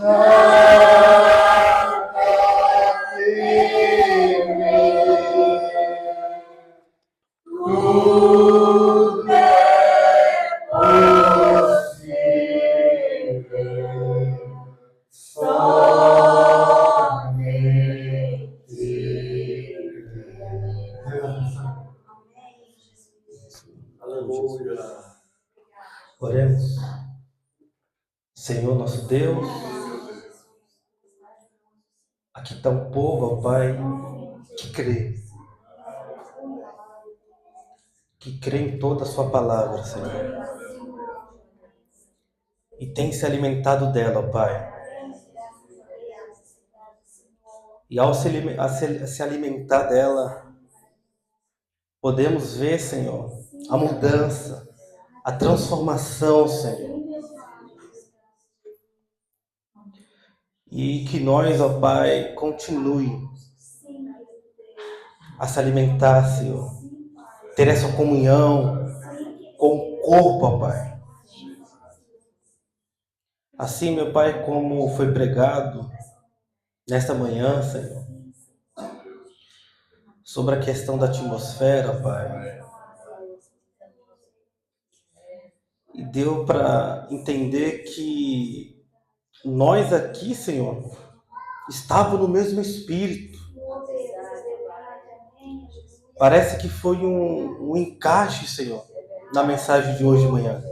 Tudo é possível, somente Deus. Aleluia. Oremos. Senhor nosso Deus, aqui está um povo, ó Pai, que crê em toda a sua palavra, Senhor, e tem se alimentado dela, ó Pai. E ao se alimentar dela, podemos ver, Senhor, a mudança, a transformação, Senhor. E que nós, ó Pai, continue a se alimentar, Senhor, ter essa comunhão com o corpo, ó Pai. Assim, meu Pai, como foi pregado nesta manhã, Senhor, sobre a questão da atmosfera, Pai, e deu para entender que nós aqui, Senhor, estávamos no mesmo espírito. Parece que foi um encaixe, Senhor, na mensagem de hoje de manhã.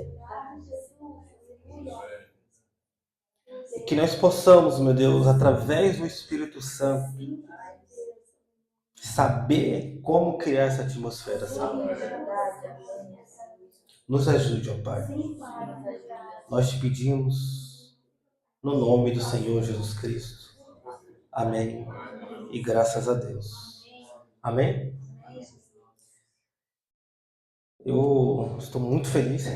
E que nós possamos, meu Deus, através do Espírito Santo, saber como criar essa atmosfera, Senhor. Nos ajude, ó Pai. Nós te pedimos no nome do Senhor Jesus Cristo. Amém. E graças a Deus. Amém? Eu estou muito feliz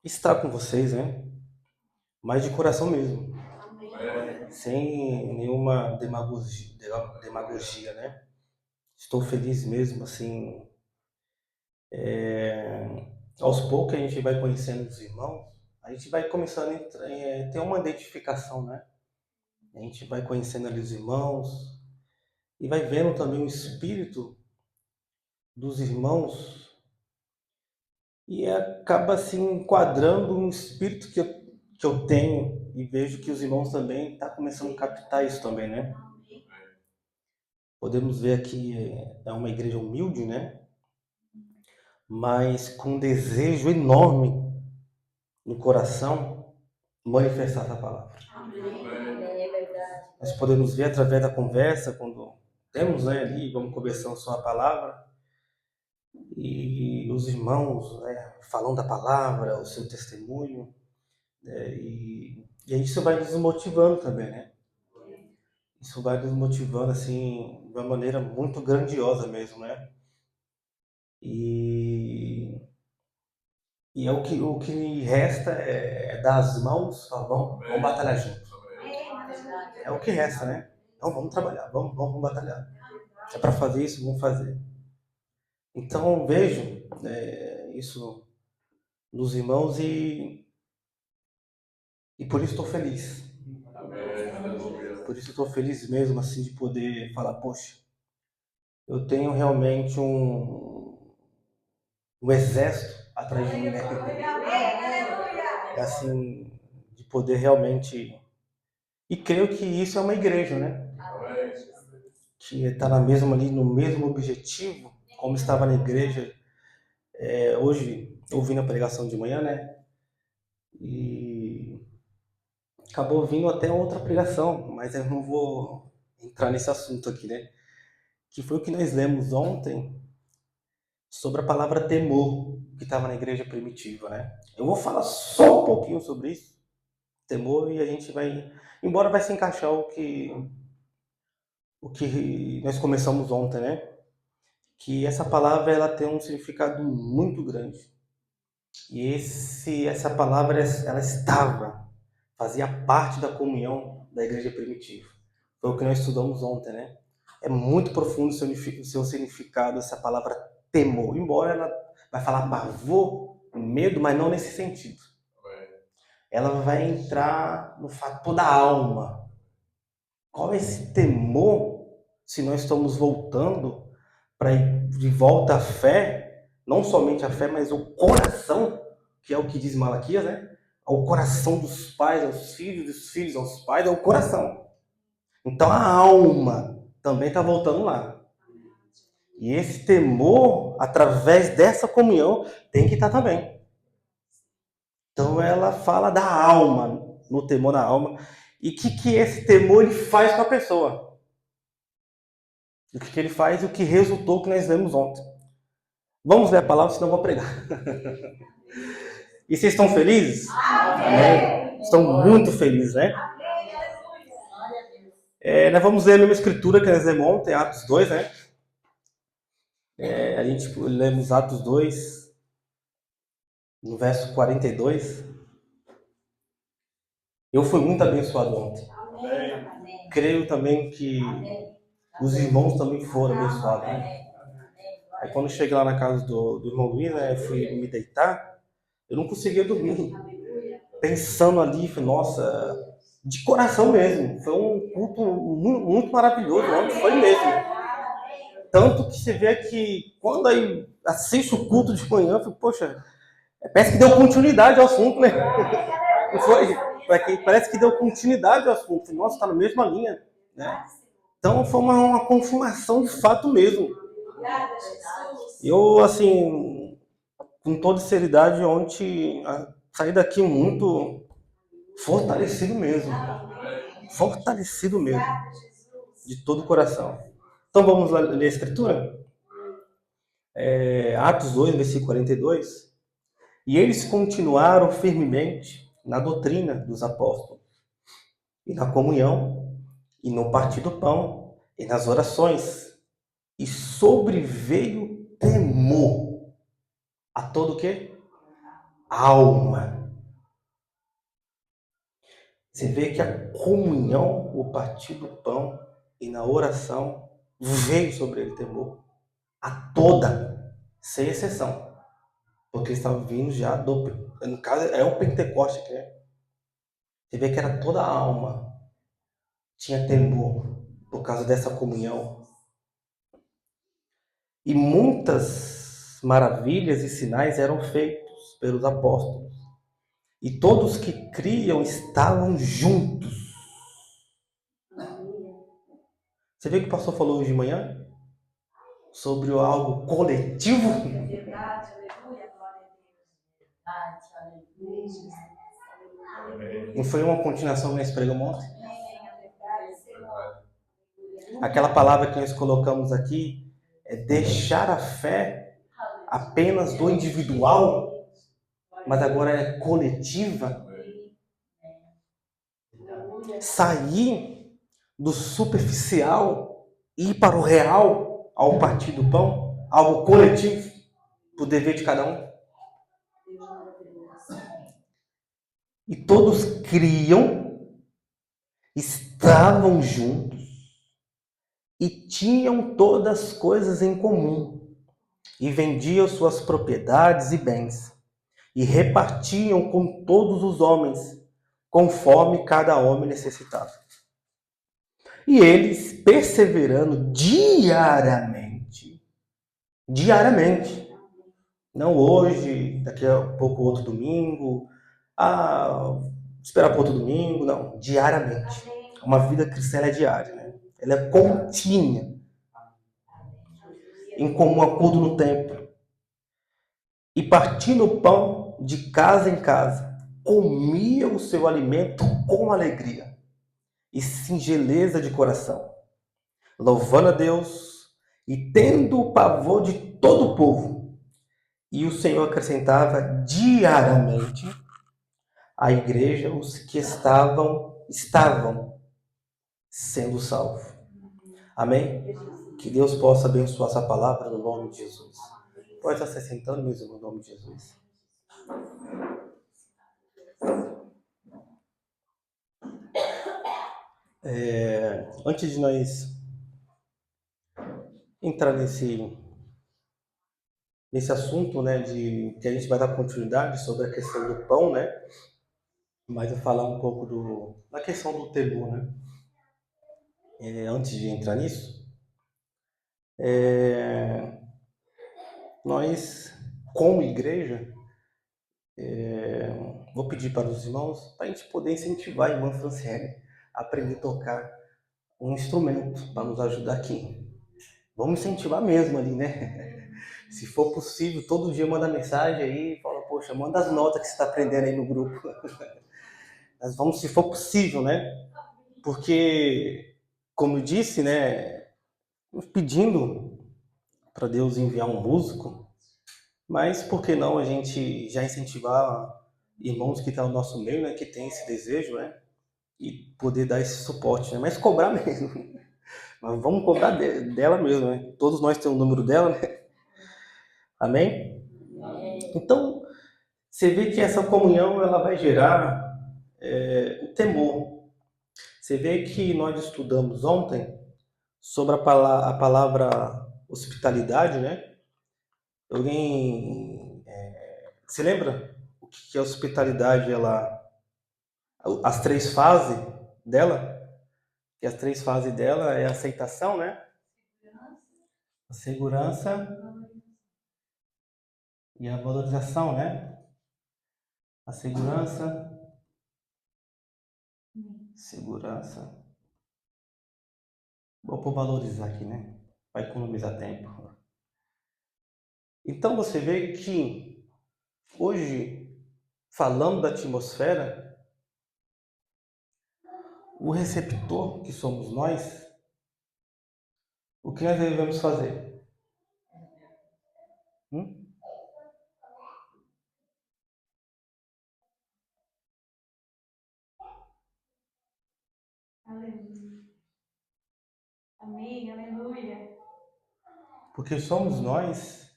estar com vocês, né? Mas de coração mesmo. Sem nenhuma demagogia, né? Estou feliz mesmo, assim. Aos poucos a gente vai conhecendo os irmãos, a gente vai começando a ter uma identificação, né? A gente vai conhecendo ali os irmãos e vai vendo também o espírito dos irmãos e acaba se enquadrando um espírito que eu tenho e vejo que os irmãos também estão começando a captar isso também, né? Podemos ver aqui, é uma igreja humilde, né? Mas com um desejo enorme no coração manifestar essa palavra. Nós podemos ver através da conversa, quando temos, né, ali, vamos conversando sobre a palavra, e os irmãos, né, falando da palavra, o seu testemunho, né, e isso vai nos motivando também, né? Isso vai nos motivando, assim, de uma maneira muito grandiosa mesmo, né? E é o que resta é dar as mãos, falar, vamos batalhar junto. É o que resta, né? Então vamos trabalhar, vamos batalhar. É para fazer isso, vamos fazer. Então vejo isso nos irmãos e por isso estou feliz. Por isso estou feliz mesmo assim de poder falar, poxa, eu tenho realmente um exército atrás de mim, né? É assim, de poder realmente. E creio que isso é uma igreja, né? Que está ali no mesmo objetivo, como estava na igreja hoje, ouvindo a pregação de manhã, né? E acabou vindo até outra pregação, mas eu não vou entrar nesse assunto aqui, né? Que foi o que nós lemos ontem sobre a palavra temor, que estava na igreja primitiva, né? Eu vou falar só um pouquinho sobre isso, temor, e a gente vai, embora vai se encaixar o que nós começamos ontem, né? Que essa palavra ela tem um significado muito grande. E essa palavra ela fazia parte da comunhão da igreja primitiva. Foi o que nós estudamos ontem, né? É muito profundo o seu significado, essa palavra temor. Embora ela vai falar pavor, medo, mas não nesse sentido. ela vai entrar no fator da alma. Qual é esse temor se nós estamos voltando para ir de volta à fé, não somente a fé, mas o coração, que é o que diz Malaquias, né? O coração dos pais aos filhos, dos filhos aos pais, é o coração. Então a alma também está voltando lá. E esse temor, através dessa comunhão, tem que estar também. Então ela fala da alma, no temor da alma. E o que esse temor ele faz com a pessoa? O que ele faz e o que resultou que nós lemos ontem. Vamos ler a palavra, senão eu vou pregar. E vocês estão felizes? Amém. Estão muito felizes, né? Nós vamos ler a mesma escritura que nós lemos ontem, Atos 2, né? A gente lemos Atos 2, no verso 42. Eu fui muito abençoado ontem. Creio também que os irmãos também foram abençoados, né? Aí quando eu cheguei lá na casa do irmão Luiz, né, eu fui me deitar, eu não conseguia dormir. Pensando ali, falei, nossa, de coração mesmo. Foi um culto muito maravilhoso ontem, foi mesmo. Tanto que você vê que quando aí assiste o culto de manhã, eu falei, poxa, parece que deu continuidade ao assunto, né? Não foi? Parece que deu continuidade ao assunto. Falei, nossa, está na mesma linha, né? Então foi uma confirmação de fato mesmo. Eu, assim, com toda sinceridade, ontem saí daqui muito fortalecido mesmo. Fortalecido mesmo. De todo o coração. Então vamos lá ler a escritura? Atos 2, versículo 42. E eles continuaram firmemente na doutrina dos apóstolos, e na comunhão, e no partir do pão, e nas orações. E sobreveio temor a todo o quê? Alma. Você vê que a comunhão, o partir do pão e na oração veio sobre ele temor. A toda, sem exceção. Porque eles estavam vindo já no caso, é o Pentecoste que é. Você vê que era toda a alma. Tinha temor por causa dessa comunhão. E muitas maravilhas e sinais eram feitos pelos apóstolos. E todos que criam estavam juntos. Você viu que o pastor falou hoje de manhã? Sobre algo coletivo? É verdade, aleluia, glória a Deus. Não foi uma continuação que nós pregamos ontem? Aquela palavra que nós colocamos aqui é deixar a fé apenas do individual, mas agora é coletiva. Sair do superficial e ir para o real, ao partir do pão, algo coletivo, o dever de cada um. E todos criam, estavam juntos e tinham todas as coisas em comum, e vendiam suas propriedades e bens, e repartiam com todos os homens, conforme cada homem necessitava. E eles, perseverando diariamente, não hoje, daqui a pouco outro domingo, esperar para outro domingo, não, diariamente. Uma vida cristã é diária, né? Ela é contínua, em comum acordo no templo. E partindo o pão de casa em casa, comia o seu alimento com alegria e singeleza de coração, louvando a Deus e tendo o pavor de todo o povo. E o Senhor acrescentava diariamente à igreja os que estavam sendo salvos. Amém? Que Deus possa abençoar essa palavra no nome de Jesus. Pode estar se sentando, meus irmãos, no nome de Jesus. Antes de nós entrar nesse assunto, né, que a gente vai dar continuidade sobre a questão do pão, né? mas eu falar um pouco da questão do temor, né? Antes de entrar nisso, é, nós, como igreja, vou pedir para os irmãos para a gente poder incentivar a irmã Franciele a aprender a tocar um instrumento para nos ajudar aqui. Vamos incentivar mesmo ali, né? Se for possível, todo dia manda mensagem aí, fala, poxa, manda as notas que você está aprendendo aí no grupo. Nós vamos, se for possível, né? Porque, como eu disse, né? Pedindo para Deus enviar um músico, mas por que não a gente já incentivar irmãos que estão no nosso meio, né? Que tem esse desejo, né? E poder dar esse suporte, né? Mas cobrar mesmo. Mas vamos cobrar dela mesmo, né? Todos nós temos o número dela, né? Amém? Então, você vê que essa comunhão ela vai gerar o temor. Você vê que nós estudamos ontem sobre a palavra hospitalidade, né? Alguém se lembra o que é hospitalidade? As três fases dela? Que as três fases dela é a aceitação, né? A segurança e a valorização, né? A segurança. Vou por valorizar aqui, né? Vai economizar tempo. Então você vê que hoje, falando da atmosfera, o receptor que somos nós, o que nós devemos fazer? Hum? Aleluia. Amém, aleluia. Porque somos nós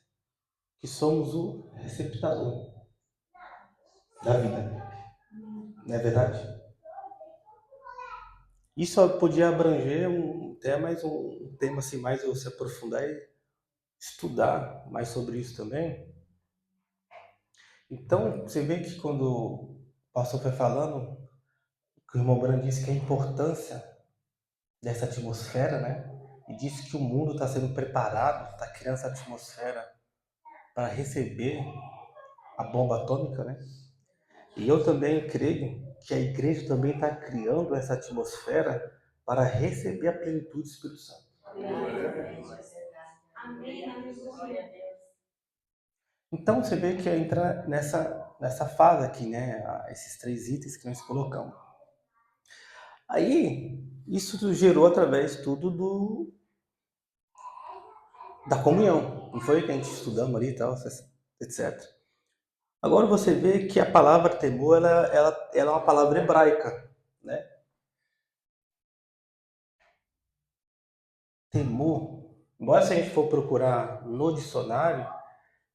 que somos o receptador da vida. Não é verdade? Isso podia abranger até mais um tema assim, mais eu se aprofundar e estudar mais sobre isso também. Então, você vê que quando o pastor foi falando, que o irmão Brand disse que a importância dessa atmosfera, né? E disse que o mundo está sendo preparado, está criando essa atmosfera para receber a bomba atômica, né? E eu também creio que a igreja também está criando essa atmosfera para receber a plenitude do Espírito Santo. Amém, aleluia. Então você vê que entra nessa fase aqui, né? Esses três itens que nós colocamos. Aí, isso gerou através tudo da comunhão. Não foi que a gente estudamos ali e tal, etc. Agora você vê que a palavra temor, ela é uma palavra hebraica, né? Temor, embora se a gente for procurar no dicionário,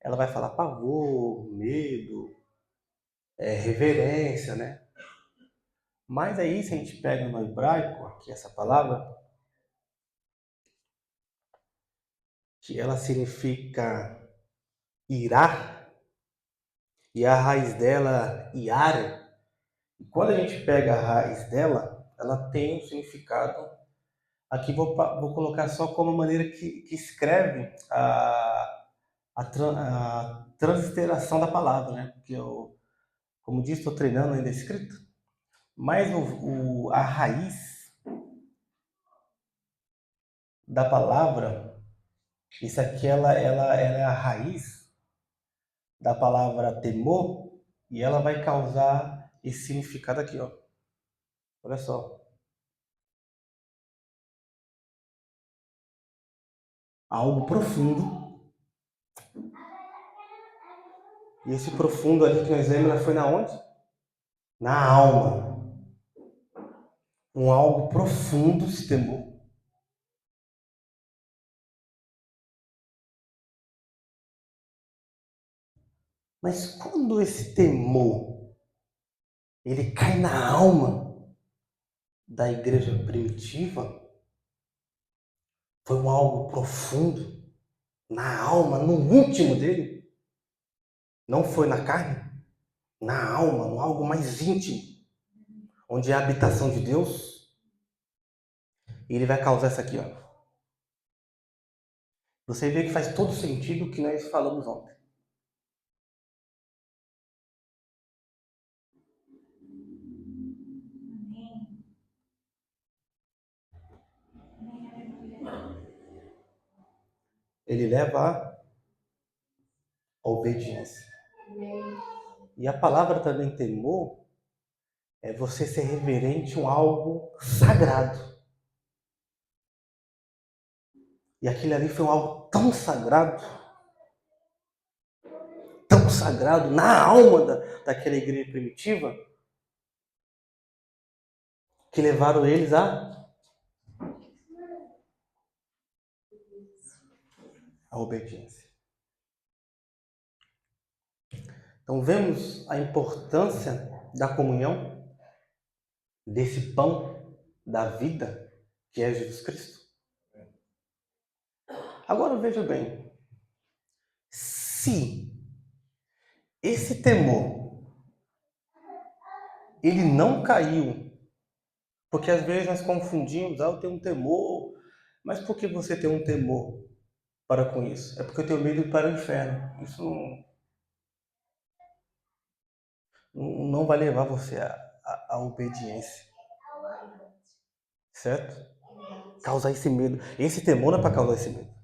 ela vai falar pavor, medo, reverência, né? Mas aí, se a gente pega no hebraico, aqui essa palavra, que ela significa irar, e a raiz dela, iare, e quando a gente pega a raiz dela, ela tem um significado. Aqui vou colocar só como maneira que escreve a transliteração da palavra, né? Porque eu, como disse, estou treinando ainda escrito. Mas a raiz da palavra, isso aqui ela é a raiz da palavra temor e ela vai causar esse significado aqui, ó. Olha só. Algo profundo. E esse profundo ali que nós lemos foi na onde? Na alma. Um algo profundo, esse temor. Mas quando esse temor ele cai na alma da igreja primitiva, foi um algo profundo, na alma, no íntimo dele. Não foi na carne, na alma, no algo mais íntimo. onde é a habitação de Deus, ele vai causar isso aqui, ó. Você vê que faz todo sentido o que nós falamos ontem. Amém. Amém, aleluia. Ele leva a obediência. E a palavra também temor é você ser reverente a algo sagrado. E aquilo ali foi algo tão sagrado na alma daquela igreja primitiva, que levaram eles à obediência. Então vemos a importância da comunhão, desse pão da vida, que é Jesus Cristo. Agora veja bem, se esse temor, ele não caiu, porque às vezes nós confundimos, eu tenho um temor, mas por que você tem um temor para com isso? É porque eu tenho medo de ir para o inferno. Isso não vai levar você à obediência, certo? Causar esse medo. Esse temor não é para causar esse medo.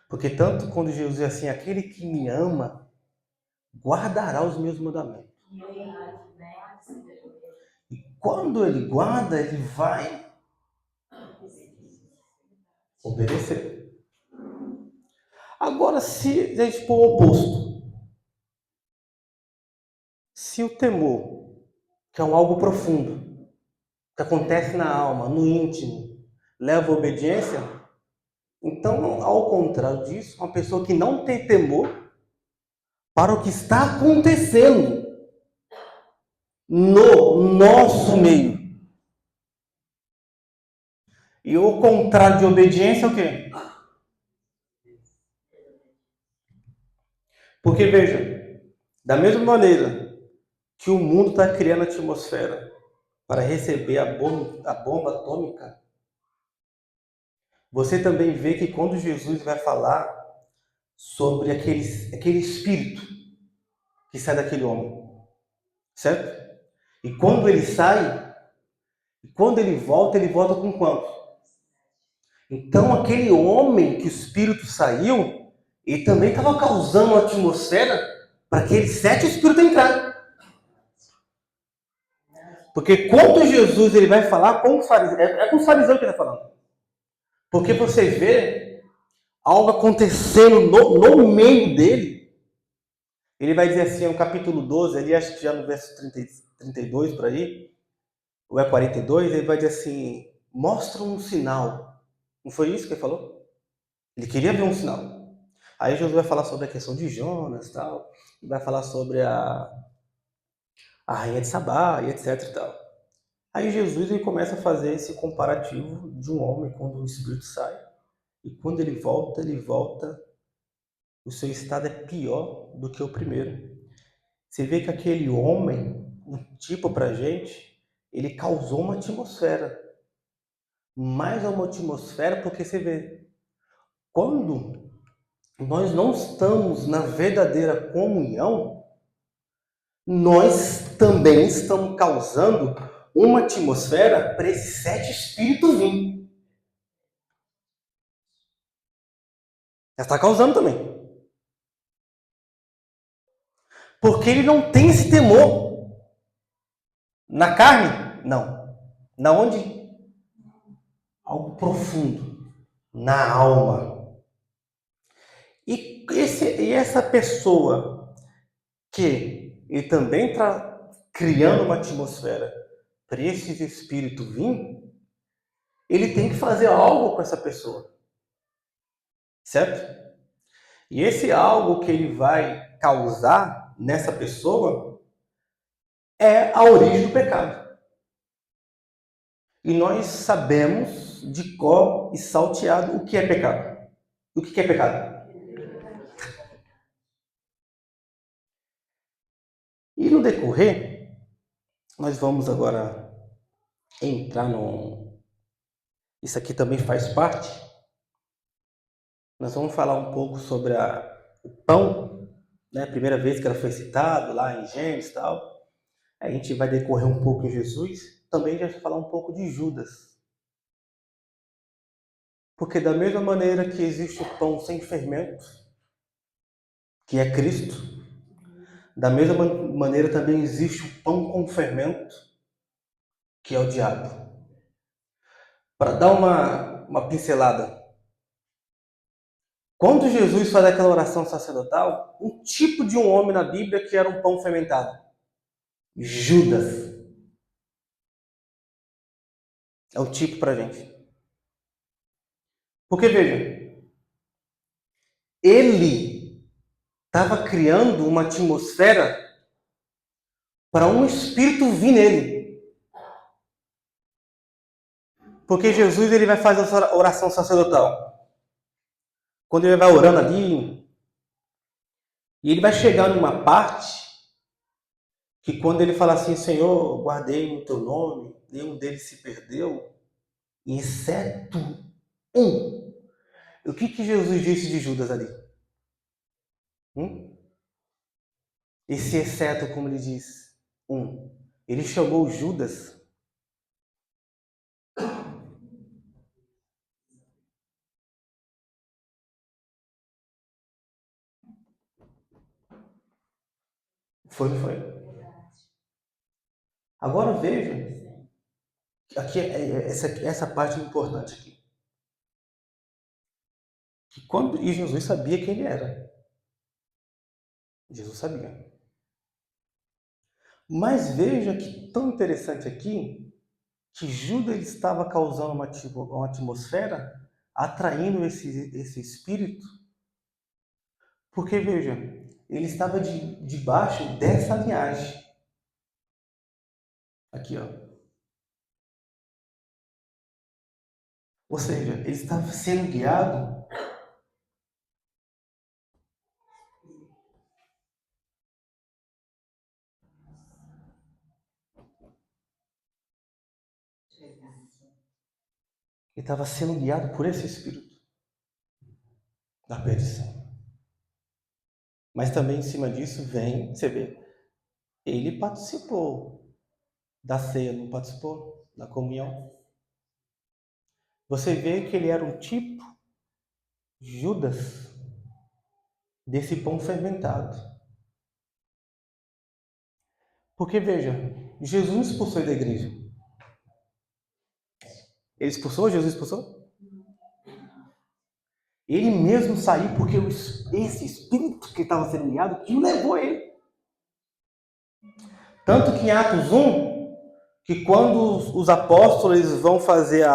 Porque tanto quando Jesus diz assim, aquele que me ama, guardará os meus mandamentos. E quando ele guarda, ele vai obedecer. Agora, se a gente for o oposto, se o temor, que é algo profundo, que acontece na alma, no íntimo, leva à obediência, então, ao contrário disso, uma pessoa que não tem temor para o que está acontecendo no nosso meio. E o contrário de obediência é o quê? Porque, veja, da mesma maneira que o mundo está criando a atmosfera para receber a bomba atômica, você também vê que quando Jesus vai falar sobre aquele espírito que sai daquele homem, certo? E quando ele volta com quanto? Então, aquele homem que o espírito saiu, ele também estava causando uma atmosfera para aqueles 7 espíritos entrarem. Porque quando Jesus ele vai falar com os fariseus, é com os fariseus que ele está falando. Porque você vê algo acontecendo no meio dele. Ele vai dizer assim, no capítulo 12, ali acho que já no verso 32 por aí, ou é 42, ele vai dizer assim, mostra um sinal. Não foi isso que ele falou? Ele queria ver um sinal. Aí Jesus vai falar sobre a questão de Jonas e tal, vai falar sobre a rainha de Sabá e etc e tal. Aí Jesus ele começa a fazer esse comparativo de um homem quando o espírito sai. E quando ele volta, o seu estado é pior do que o primeiro. Você vê que aquele homem, um tipo pra gente, ele causou uma atmosfera. Mais uma atmosfera porque você vê, quando nós não estamos na verdadeira comunhão, nós também estamos causando uma atmosfera para esses 7 espíritos virem. Já está causando também. Porque ele não tem esse temor. Na carne? Não. Na onde? Algo profundo. Na alma. E essa pessoa que ele também está criando uma atmosfera para esses espíritos vir, ele tem que fazer algo com essa pessoa. Certo? E esse algo que ele vai causar nessa pessoa é a origem do pecado. E nós sabemos de cor e salteado o que é pecado. O que é pecado? E no decorrer, Nós vamos agora entrar no. Isso aqui também faz parte. Nós vamos falar um pouco sobre o pão, né? A primeira vez que ela foi citado lá em Gênesis e tal. A gente vai decorrer um pouco em Jesus. Também já vai falar um pouco de Judas. Porque da mesma maneira que existe o pão sem fermento, que é Cristo, da mesma maneira também existe o pão com fermento, que é o diabo. Para dar uma pincelada, quando Jesus faz aquela oração sacerdotal, um tipo de um homem na Bíblia que era um pão fermentado, Judas, é o tipo para gente. Porque veja, ele estava criando uma atmosfera para um espírito vir nele. Porque Jesus ele vai fazer essa oração sacerdotal. Quando ele vai orando ali, e ele vai chegar numa parte que quando ele fala assim, Senhor, guardei o teu nome, nenhum deles se perdeu, exceto um. O que Jesus disse de Judas ali? Esse exceto, como ele diz, um. Ele chamou Judas. Foi, não foi? Agora veja, aqui essa parte importante aqui. E Jesus sabia quem ele era. Jesus sabia. Mas veja que tão interessante aqui, que Judas ele estava causando uma atmosfera, atraindo esse espírito, porque veja, ele estava debaixo dessa linhagem. Aqui, ó. Ou seja, ele estava sendo guiado por esse espírito da perdição. Mas também em cima disso vem, você vê, ele participou da ceia, não participou da comunhão. Você vê que ele era um tipo Judas desse pão fermentado. Porque veja, Jesus expulsou ele da igreja. Ele expulsou? Jesus expulsou? Ele mesmo saiu porque esse espírito que estava sendo guiado que o levou ele. Tanto que em Atos 1, que quando os apóstolos vão fazer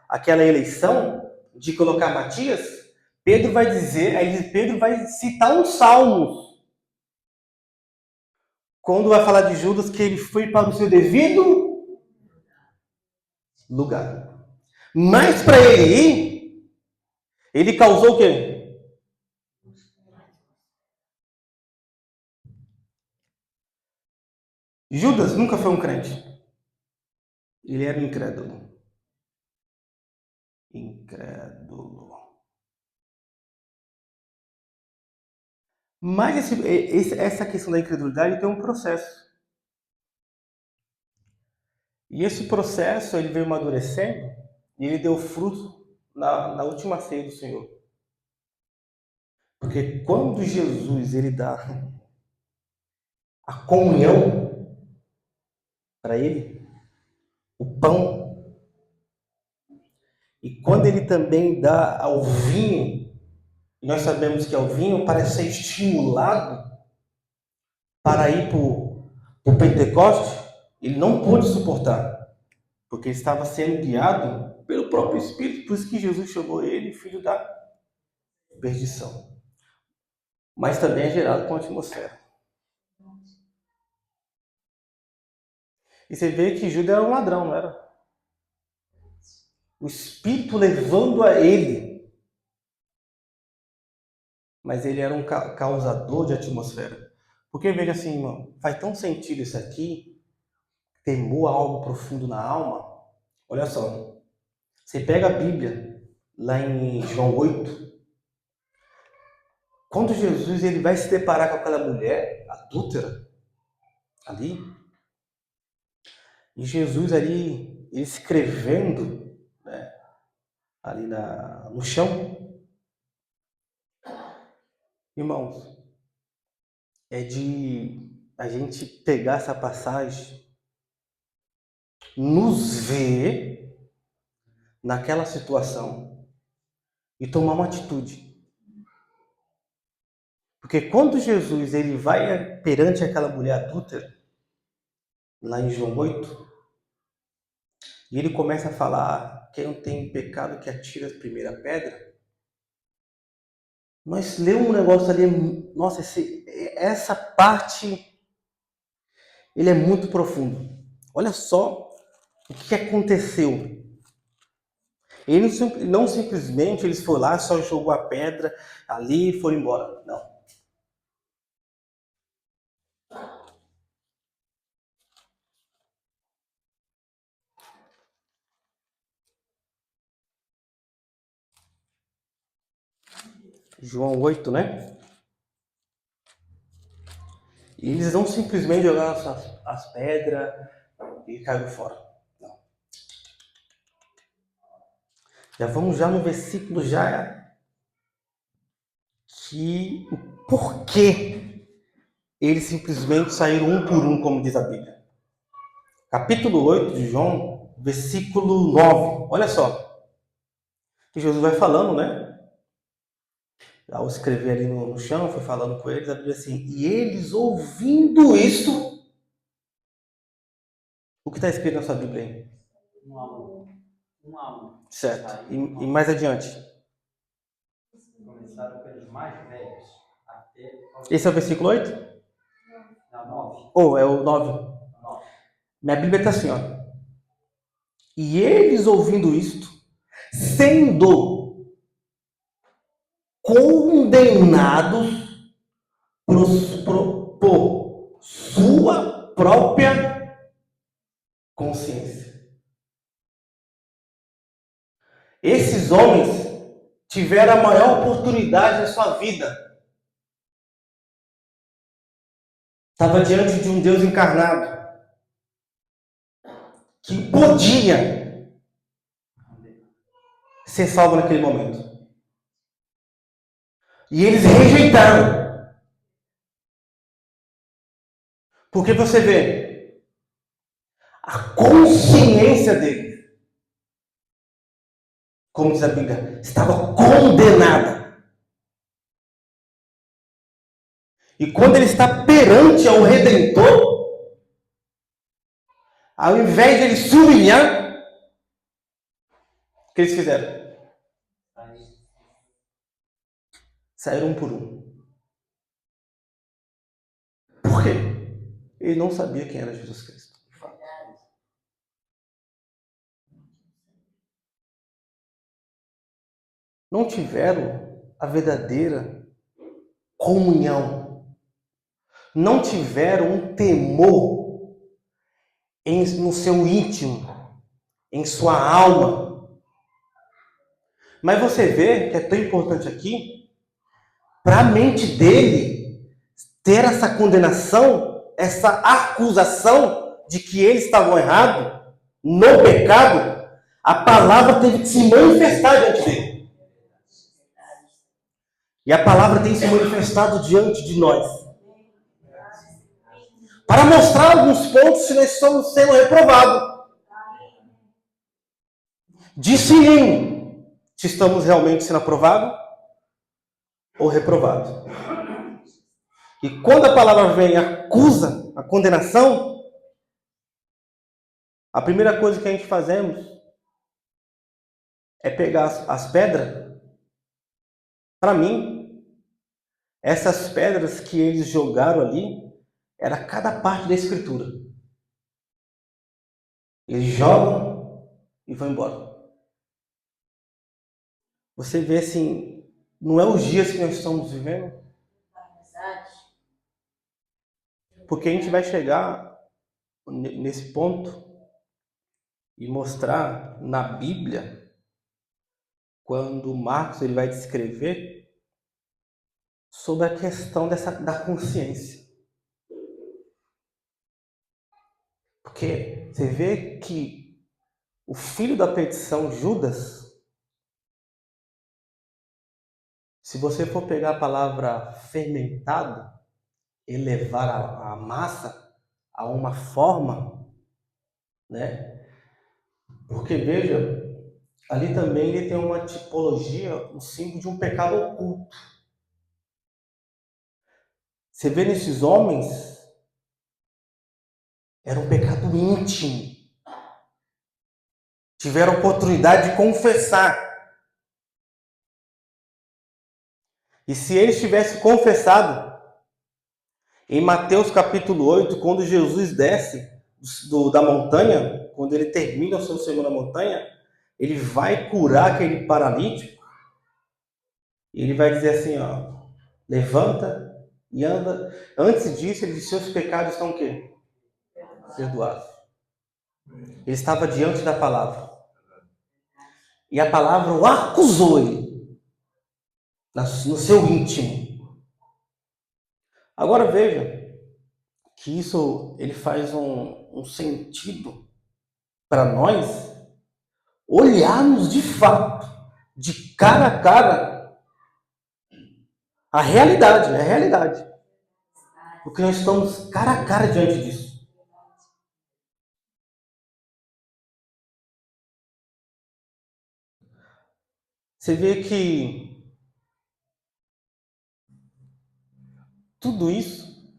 aquela eleição de colocar Matias, Pedro vai dizer, aí Pedro vai citar uns salmos. Quando vai falar de Judas, que ele foi para o seu devido lugar. Mas para ele ir, ele causou o quê? Judas nunca foi um crente. Ele era incrédulo. Incrédulo. Mas essa questão da incredulidade tem um processo. E esse processo ele veio amadurecendo e ele deu fruto na última ceia do Senhor. Porque quando Jesus ele dá a comunhão para ele, o pão, e quando ele também dá ao vinho, e nós sabemos que ao vinho para ser estimulado para ir para o Pentecoste, ele não pôde suportar, porque ele estava sendo guiado pelo próprio Espírito, por isso que Jesus chamou ele filho da perdição. Mas também é gerado com a atmosfera. E você vê que Judas era um ladrão, não era? O Espírito levando a ele. Mas ele era um causador de atmosfera. Porque veja assim, irmão, faz tão sentido isso aqui, temor a algo profundo na alma, olha só, você pega a Bíblia, lá em João 8, quando Jesus ele vai se deparar com aquela mulher adúltera ali, e Jesus ali, ele escrevendo, né, ali no chão, irmãos, é de a gente pegar essa passagem, nos ver naquela situação e tomar uma atitude. Porque quando Jesus ele vai perante aquela mulher adúltera, lá em João 8, e ele começa a falar: quem não tem pecado que atira a primeira pedra. Nós lemos um negócio ali, nossa, essa parte ele é muito profundo. Olha só o que aconteceu. Ele não simplesmente ele foi lá, só jogou a pedra ali e foi embora. Não. João 8, né? E eles não simplesmente jogaram as pedras e caiu fora. Não. Já vamos já no versículo já que o porquê eles simplesmente saíram um por um, como diz a Bíblia. Capítulo 8 de João, versículo 9. Olha só. Que Jesus vai falando, né? Ao escrever ali no chão, foi falando com eles, a Bíblia assim, e eles ouvindo isto, o que está escrito na sua Bíblia aí? Um a um. Um a um. Certo. E mais adiante? Começaram pelos mais velhos até... Esse é o versículo 8? Não, 9. Ou é o 9? 9. Minha Bíblia está assim, ó. E eles ouvindo isto, sendo condenados por sua própria consciência. Esses homens tiveram a maior oportunidade da sua vida. Estava diante de um Deus encarnado que podia ser salvo naquele momento. E eles rejeitaram. Porque você vê a consciência dele, como diz a Bíblia, estava condenada. E quando ele está perante ao Redentor, ao invés de ele se humilhar, o que eles fizeram? Saíram um por um. Por quê? Ele não sabia quem era Jesus Cristo. Não tiveram a verdadeira comunhão. Não tiveram um temor no seu íntimo, em sua alma. Mas você vê que é tão importante aqui, para a mente dele ter essa condenação, essa acusação de que eles estavam errados, no pecado, a palavra teve que se manifestar diante dele. E a palavra tem se manifestado diante de nós. Para mostrar alguns pontos se nós estamos sendo reprovados. Discernir se estamos realmente sendo aprovados ou reprovados. E quando a palavra vem e acusa a condenação, a primeira coisa que a gente fazemos é pegar as pedras. Para mim, essas pedras que eles jogaram ali, era cada parte da escritura. Eles jogam e vão embora. Você vê assim, não é os dias que nós estamos vivendo? Porque a gente vai chegar nesse ponto e mostrar na Bíblia, quando Marcos ele vai descrever sobre a questão da consciência. Porque você vê que o filho da perdição, Judas, se você for pegar a palavra fermentado, elevar a massa a uma forma, né? Porque veja, ali também ele tem uma tipologia, um símbolo de um pecado oculto. Você vê nesses homens, era um pecado íntimo. Tiveram oportunidade de confessar. E se eles tivessem confessado, em Mateus capítulo 8, quando Jesus desce da montanha, quando ele termina o seu sermão na montanha, ele vai curar aquele paralítico. E ele vai dizer assim, ó, levanta e anda. Antes disso, ele disse, seus pecados estão o quê? Perdoados. Ele estava diante da palavra. E a palavra o acusou ele, no seu íntimo. Agora veja que isso ele faz um sentido para nós olharmos de fato, de cara a cara, a realidade. Porque nós estamos cara a cara diante disso. Você vê que tudo isso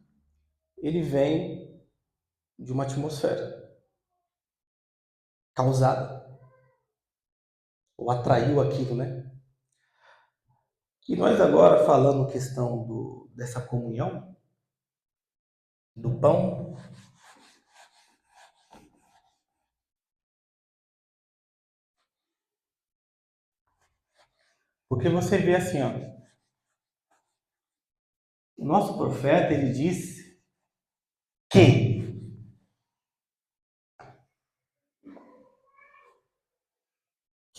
ele vem de uma atmosfera causada ou atraiu aquilo, né? E nós agora falando questão dessa comunhão do pão, porque você vê assim, ó, o nosso profeta ele disse que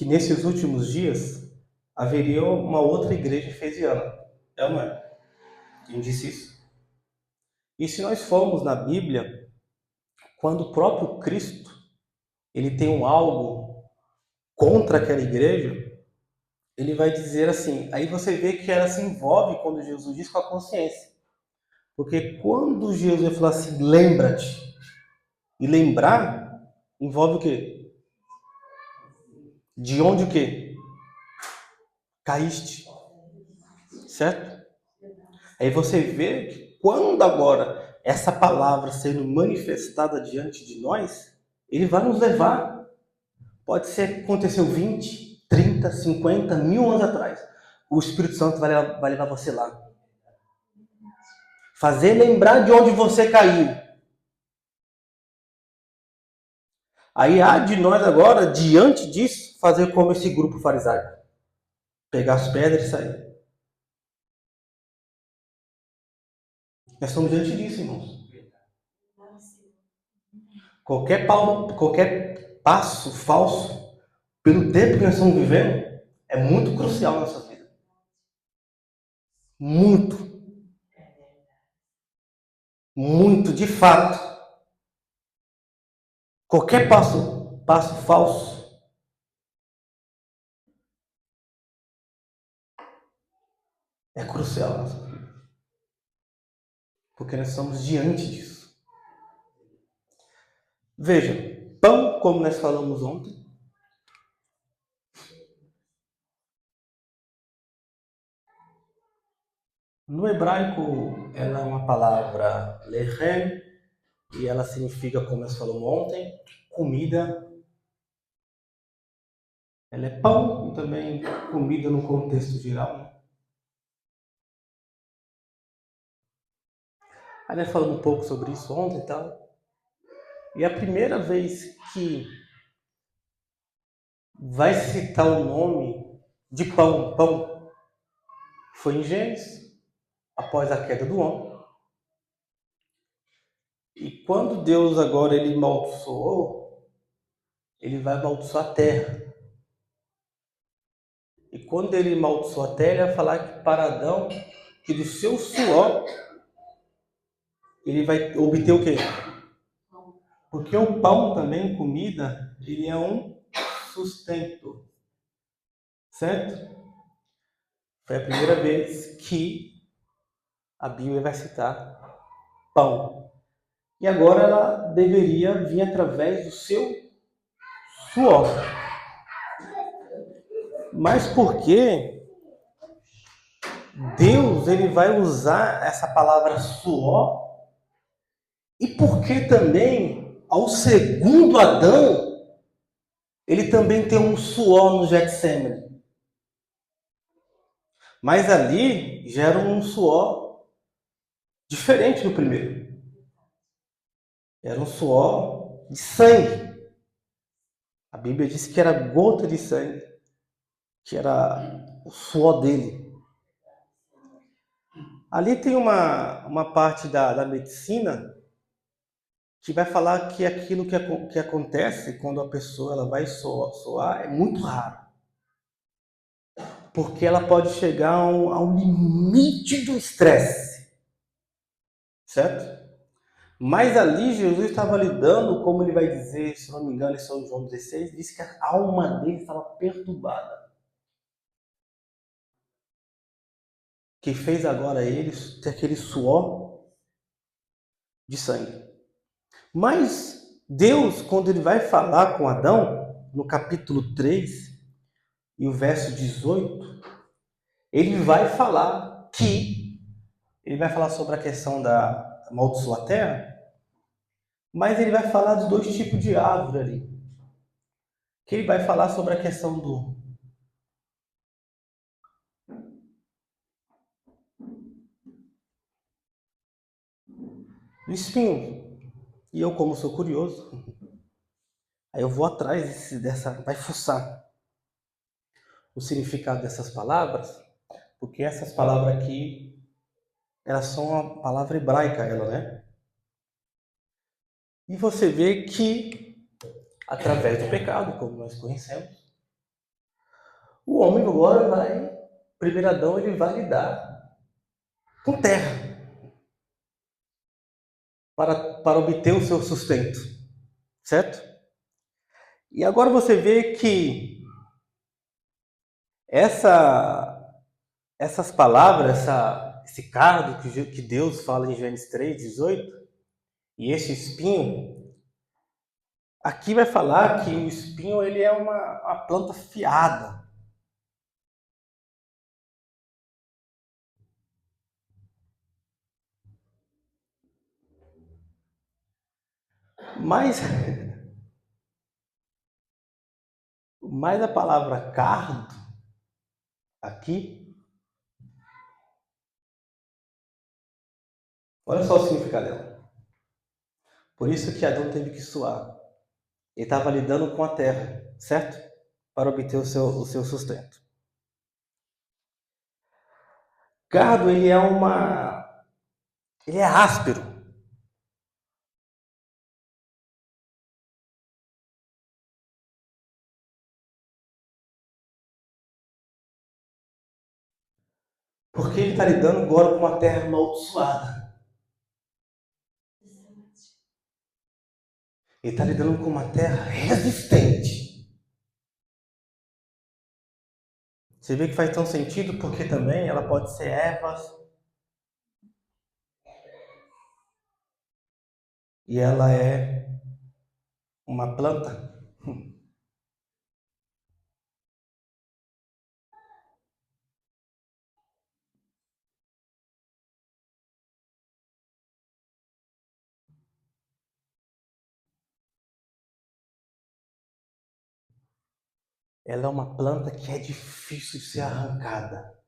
nesses últimos dias haveria uma outra igreja efesiana. É ou não é? Quem disse isso? E se nós formos na Bíblia, quando o próprio Cristo ele tem um algo contra aquela igreja, ele vai dizer assim, aí você vê que ela se envolve quando Jesus diz com a consciência. Porque quando Jesus falou assim, lembra-te, e lembrar envolve o quê? De onde o quê? Caíste. Certo? Aí você vê que quando agora essa palavra sendo manifestada diante de nós, ele vai nos levar. Pode ser que aconteceu 20, 30, 50, 1000 anos atrás. O Espírito Santo vai levar você lá. Fazer lembrar de onde você caiu. Aí há de nós agora, diante disso, fazer como esse grupo farisaico. Pegar as pedras e sair. Nós estamos diante disso, irmãos. Qualquer passo falso, pelo tempo que nós estamos vivendo, é muito crucial na nossa vida. Muito. Muito, de fato. Qualquer passo falso, é crucial na nossa vida. Porque nós estamos diante disso. Veja, pão, como nós falamos ontem, no hebraico ela é uma palavra lechem, e ela significa, como nós falamos ontem, comida. Ela é pão e também comida no contexto geral, né? Aí nós falamos um pouco sobre isso ontem e tal. E a primeira vez que vai citar o nome de pão, foi em Gênesis, após a queda do homem. E quando Deus agora ele amaldiçoou, ele vai amaldiçoar a terra. E quando ele amaldiçoou a terra, ele vai falar que para Adão, que do seu suor, ele vai obter o quê? Porque o pão também, comida, ele é um sustento. Certo? Foi a primeira vez que a Bíblia vai citar pão. E agora ela deveria vir através do seu suor. Mas por que Deus ele vai usar essa palavra suor? E por que também ao segundo Adão ele também tem um suor no Getsemane? Mas ali já era um suor diferente do primeiro. Era um suor de sangue. A Bíblia diz que era gota de sangue, que era o suor dele. Ali tem uma parte da medicina que vai falar que aquilo que acontece quando a pessoa ela vai suar é muito raro. Porque ela pode chegar ao limite do estresse. Certo? Mas ali Jesus estava lidando, como ele vai dizer, se não me engano, em São João 16, diz que a alma dele estava perturbada. Que fez agora ele ter aquele suor de sangue. Mas Deus, quando ele vai falar com Adão, no capítulo 3 e o verso 18, ele vai falar sobre a questão da amaldiçoar a terra, mas ele vai falar de dois tipos de árvore ali. Que ele vai falar sobre a questão do espinho. E eu, como sou curioso, aí eu vou atrás vai fuçar o significado dessas palavras, porque essas palavras aqui, elas são uma palavra hebraica, né? E você vê que, através do pecado, como nós conhecemos, o homem agora primeiro Adão, ele vai lidar com terra para obter o seu sustento, certo? E agora você vê que essas palavras, esse cardo que Deus fala em Gênesis 3:18, e esse espinho, aqui vai falar que o espinho ele é uma planta fiada. Mas a palavra cardo, aqui, olha só o significado dela. Por isso que Adão teve que suar. Ele estava lidando com a terra, certo? Para obter o seu sustento. Cardo, ele é áspero. Porque ele está lidando agora com uma terra amaldiçoada. Ele está lidando com uma terra resistente. Você vê que faz tão sentido porque também ela pode ser ervas. E ela é uma planta. Ela é uma planta que é difícil de ser arrancada.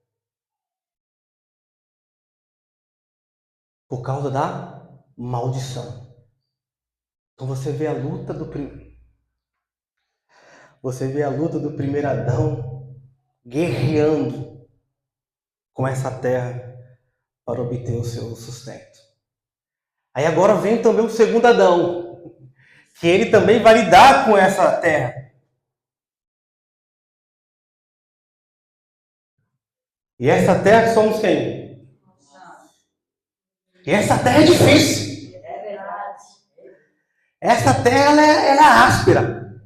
Por causa da maldição. Então você vê a luta do primeiro Adão guerreando com essa terra para obter o seu sustento. Aí agora vem também o segundo Adão, que ele também vai lidar com essa terra. E essa terra somos quem? E essa terra é difícil. É verdade. Essa terra ela é áspera.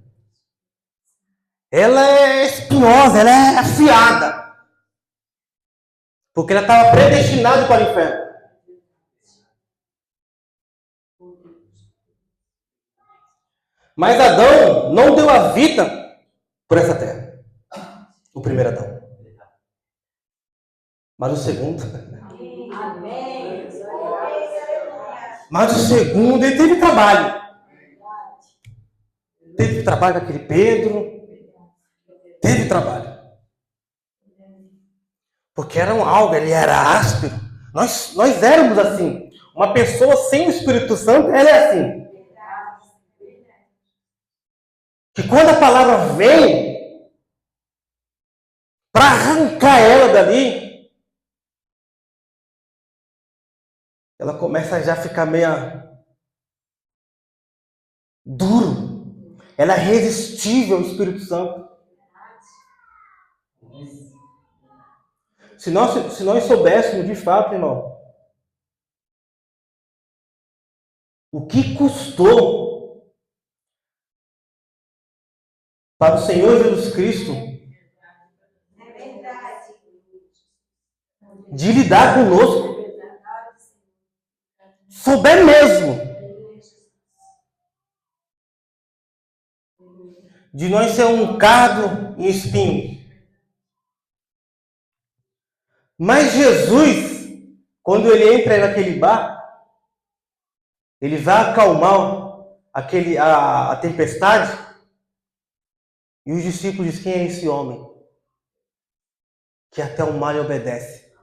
Ela é espinhosa, ela é afiada. Porque ela estava predestinada para o inferno. Mas Adão não deu a vida por essa terra. O primeiro Adão. Mas o segundo. Amém. Mas o segundo, ele teve trabalho. Teve trabalho com aquele Pedro. Teve trabalho. Porque era algo, ele era áspero. Nós éramos assim. Uma pessoa sem o Espírito Santo, ela é assim. Que quando a palavra vem para arrancar ela dali, ela começa a já ficar meio duro. Ela é resistível ao Espírito Santo. Se nós soubéssemos de fato, irmão, o que custou para o Senhor Jesus Cristo de lidar conosco, souber mesmo de nós ser um cardo em espinho. Mas Jesus, quando ele entra naquele bar, ele vai acalmar a tempestade, e os discípulos dizem: quem é esse homem que até o mar lhe obedece?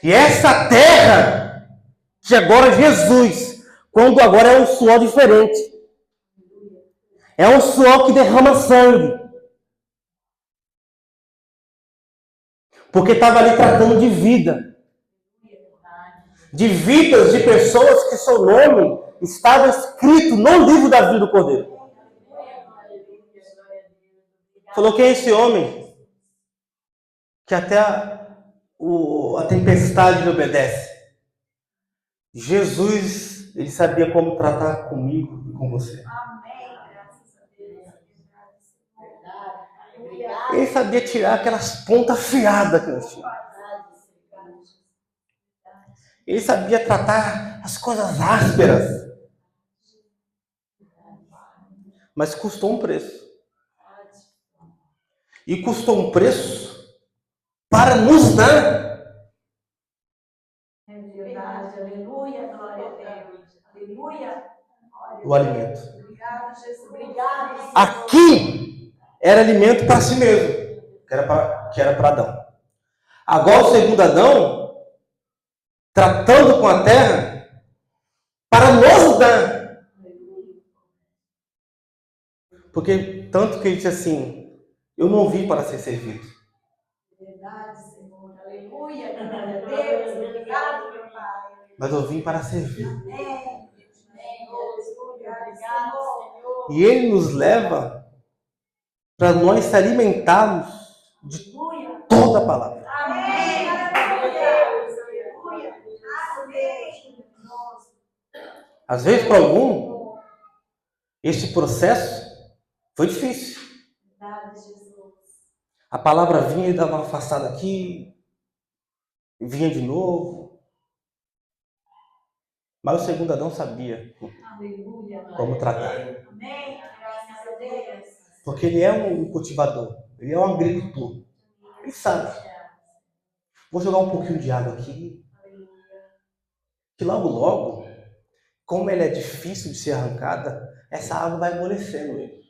E essa terra, que agora Jesus, quando agora é um suor diferente, é um suor que derrama sangue, porque estava ali tratando de vida, de vidas de pessoas que seu nome estava escrito no livro da vida do Cordeiro. Falou: quem é esse homem que até a tempestade lhe obedece? Jesus, ele sabia como tratar comigo e com você. Ele sabia tirar aquelas pontas afiadas que nós tínhamos. Ele sabia tratar as coisas ásperas. Mas custou um preço. E custou um preço para nos dar. É verdade. Aleluia. Glória a Deus. Aleluia. O alimento. Obrigado, Jesus. Obrigado, Senhor. Aqui era alimento para si mesmo, que era para Adão. Agora o segundo Adão, tratando com a terra, para nos dar. Porque tanto que ele disse assim: eu não vim para ser servido. Verdade, Senhor. Aleluia. Glória a Deus. Obrigado, meu Pai. Mas eu vim para servir. Amém. Obrigado, Senhor. E ele nos leva para nós se alimentarmos de toda a palavra. Amém. Aleluia. Amém. Às vezes, para algum, este processo foi difícil. Verdade, Jesus. A palavra vinha e dava uma afastada aqui, e vinha de novo. Mas o segundo Adão sabia Aleluia. como tratar. Amém. Graças a Deus. Porque ele é um cultivador, ele é um agricultor. Ele sabe. Vou jogar um pouquinho de água aqui. Que logo, logo, como ela é difícil de ser arrancada, essa água vai amolecendo ele.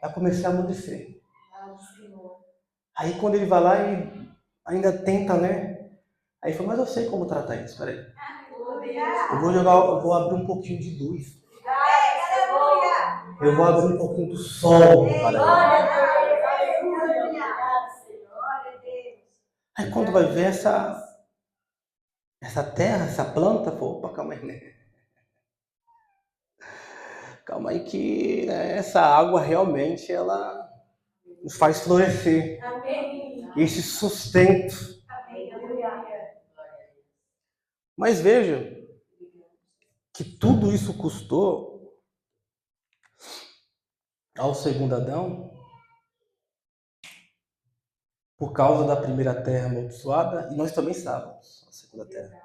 Vai começar a amolecer. Aí quando ele vai lá e ainda tenta, né? Aí fala: mas eu sei como tratar isso, peraí. Eu vou abrir um pouquinho de luz. Eu vou abrir um pouquinho do sol. Aí quando vai ver essa terra, essa planta, opa, calma aí, né? Calma aí que né, essa água realmente ela nos faz florescer. Amém. Esse sustento. Amém. Aleluia. Mas veja que tudo isso custou ao segundo Adão por causa da primeira terra amaldiçoada e nós também estávamos na segunda terra.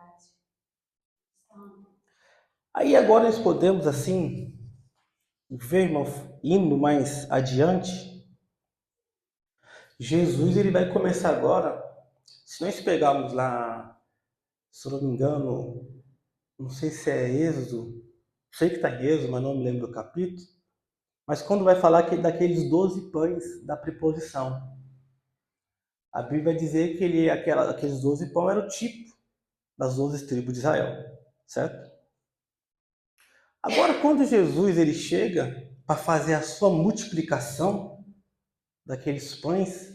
Aí agora nós podemos assim ver, irmão, indo mais adiante, Jesus ele vai começar agora, se nós pegarmos lá, se eu não me engano, não sei se é Êxodo, sei que está em Êxodo, mas não me lembro do capítulo, mas quando vai falar daqueles 12 pães da preposição, a Bíblia vai dizer que aqueles 12 pães eram o tipo das 12 tribos de Israel, certo? Agora, quando Jesus ele chega para fazer a sua multiplicação daqueles pães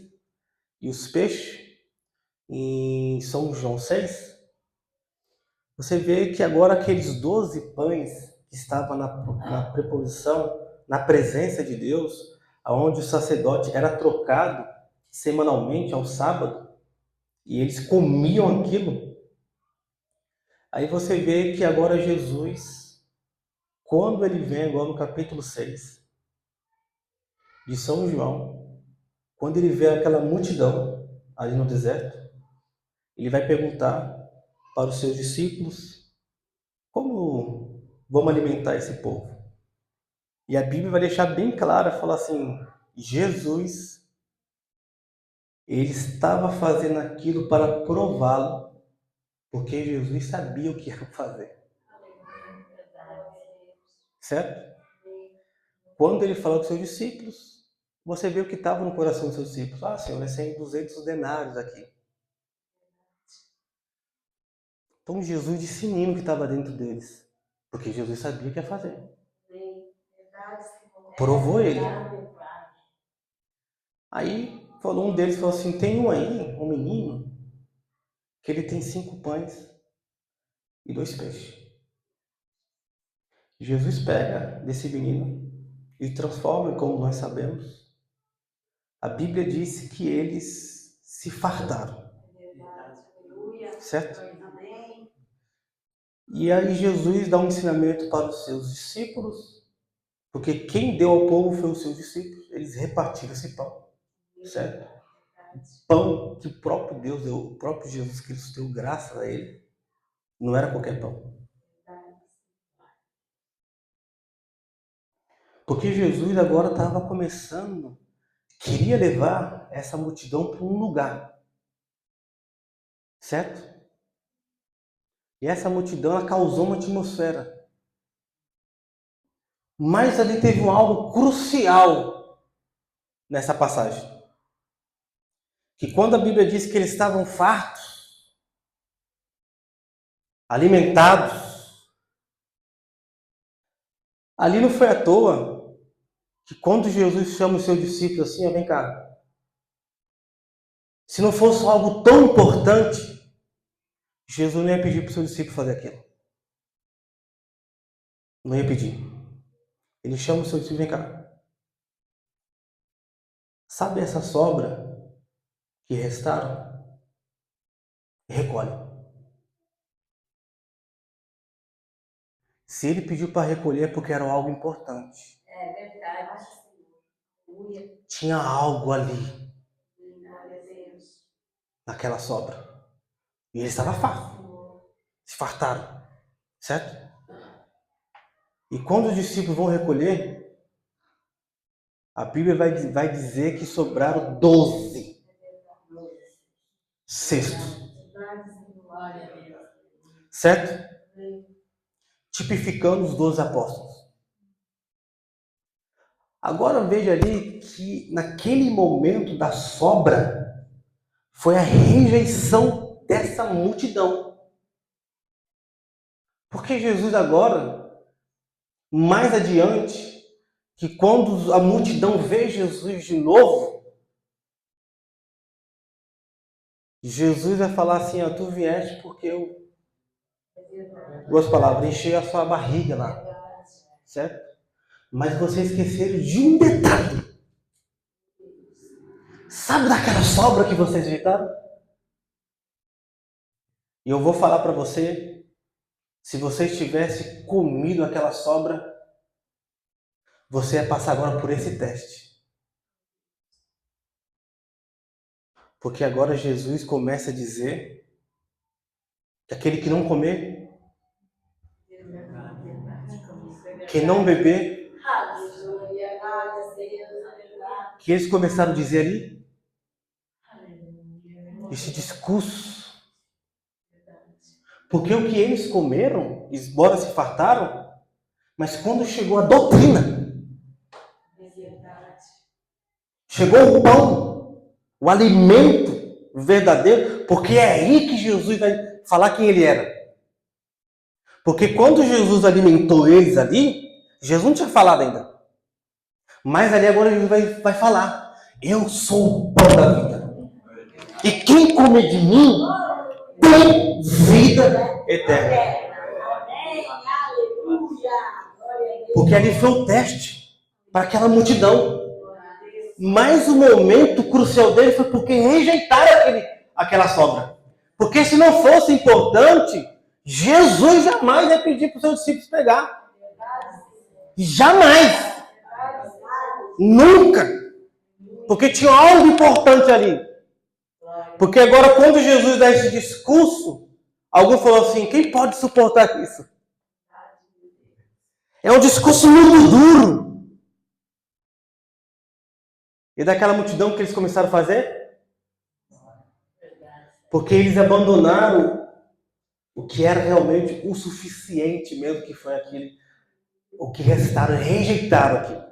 e os peixes, em São João 6, você vê que agora aqueles 12 pães que estavam na preposição, na presença de Deus, onde o sacerdote era trocado semanalmente ao sábado, e eles comiam aquilo. Aí você vê que agora Jesus, quando ele vem agora no capítulo 6 de São João, quando ele vê aquela multidão ali no deserto, ele vai perguntar para os seus discípulos como vamos alimentar esse povo. E a Bíblia vai deixar bem clara, falar assim, Jesus, ele estava fazendo aquilo para prová-lo, porque Jesus sabia o que ia fazer. Certo? Quando ele falou com seus discípulos, você vê o que estava no coração dos seus discípulos. Ah, Senhor, nós temos 200 denários aqui. Então Jesus discerniu o que estava dentro deles, porque Jesus sabia o que ia fazer. Provou ele. Aí um deles falou assim, tem um aí, um menino, que ele tem 5 pães e 2 peixes. Jesus pega desse menino e transforma, como nós sabemos. A Bíblia diz que eles se fartaram. Certo? E aí Jesus dá um ensinamento para os seus discípulos, porque quem deu ao povo foi os seus discípulos. Eles repartiram esse pão. Certo? Pão que o próprio Deus deu, o próprio Jesus Cristo deu graça a ele. Não era qualquer pão. Porque Jesus agora estava começando, queria levar essa multidão para um lugar. Certo? E essa multidão ela causou uma atmosfera. Mas ali teve algo crucial nessa passagem. Que quando a Bíblia diz que eles estavam fartos, alimentados, ali não foi à toa que quando Jesus chama os seus discípulos assim, ó, vem cá. Se não fosse algo tão importante, Jesus não ia pedir para os seus discípulos fazer aquilo. Não ia pedir. Ele chama os seus discípulos, vem cá. Sabe essa sobra que restaram? Recolhe. Se ele pediu para recolher é porque era algo importante. É verdade. Tinha algo ali. Naquela sobra. E ele estava farto. Se fartaram. Certo? E quando os discípulos vão recolher, a Bíblia vai dizer que sobraram 12 cestos. Certo? Tipificando os 12 apóstolos. Agora veja ali que naquele momento da sobra foi a rejeição dessa multidão. Porque Jesus agora, mais adiante, que quando a multidão vê Jesus de novo, Jesus vai falar assim, ó, tu vieste porque eu Duas palavras, encher a sua barriga lá, certo? Mas vocês esqueceram de um detalhe. Sabe daquela sobra que vocês evitaram? E eu vou falar para você, se vocês tivessem comido aquela sobra, você ia passar agora por esse teste. Porque agora Jesus começa a dizer que aquele que não comer, que não beber, que eles começaram a dizer ali, esse discurso. Porque o que eles comeram, embora se fartaram, mas quando chegou a doutrina, chegou o pão, o alimento verdadeiro, porque é aí que Jesus vai falar quem ele era. Porque quando Jesus alimentou eles ali, Jesus não tinha falado ainda. Mas ali agora Jesus vai falar, eu sou o pão da vida. E quem comer de mim tem vida eterna. Porque ali foi o teste para aquela multidão. Mas o momento crucial dele foi porque rejeitaram aquela sobra. Porque se não fosse importante, Jesus jamais ia pedir para os seus discípulos pegar. Jamais. Nunca. Porque tinha algo importante ali. Porque agora, quando Jesus dá esse discurso, alguém falou assim, quem pode suportar isso? É um discurso muito duro. E daquela multidão que eles começaram a fazer? Porque eles abandonaram o que era realmente o suficiente mesmo, que foi aquele, o que restaram, rejeitaram aquilo.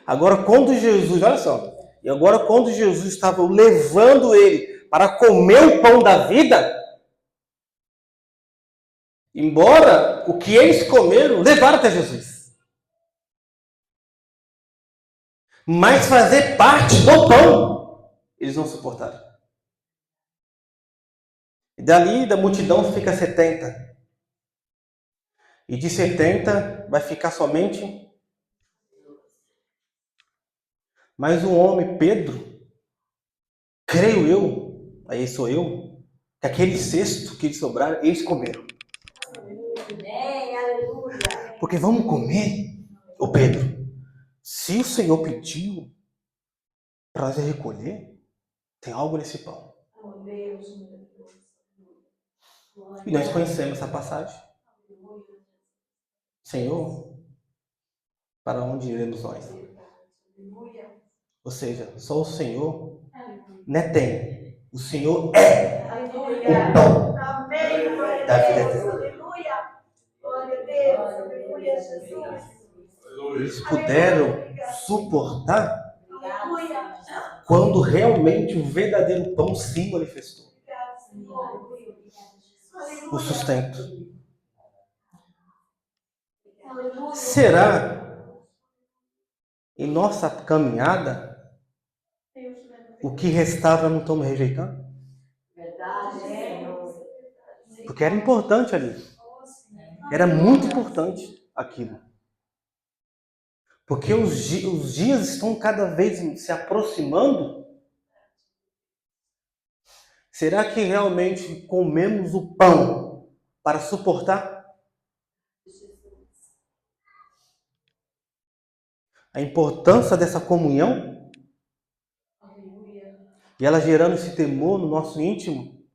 Agora, quando Jesus, olha só, e agora quando Jesus estava levando ele para comer o pão da vida, embora o que eles comeram, levaram até Jesus. Mas fazer parte do pão, eles não suportaram. E dali, da multidão, fica 70. E de 70 vai ficar somente mais um homem, Pedro, creio eu, aí sou eu, que aquele cesto que eles sobraram, eles comeram. Porque vamos comer, ô Pedro, se o Senhor pediu para nós recolher, tem algo nesse pão. E nós conhecemos essa passagem. Senhor, para onde iremos nós? Ou seja, só o Senhor não tem. O Senhor é o pão da vida eterna. Eles puderam suportar quando realmente o verdadeiro pão se manifestou. O sustento. Será em nossa caminhada o que restava não estamos rejeitando? Porque era importante ali. Era muito importante aquilo. Porque os dias estão cada vez se aproximando. Será que realmente comemos o pão para suportar? A importância dessa comunhão e ela gerando esse temor no nosso íntimo.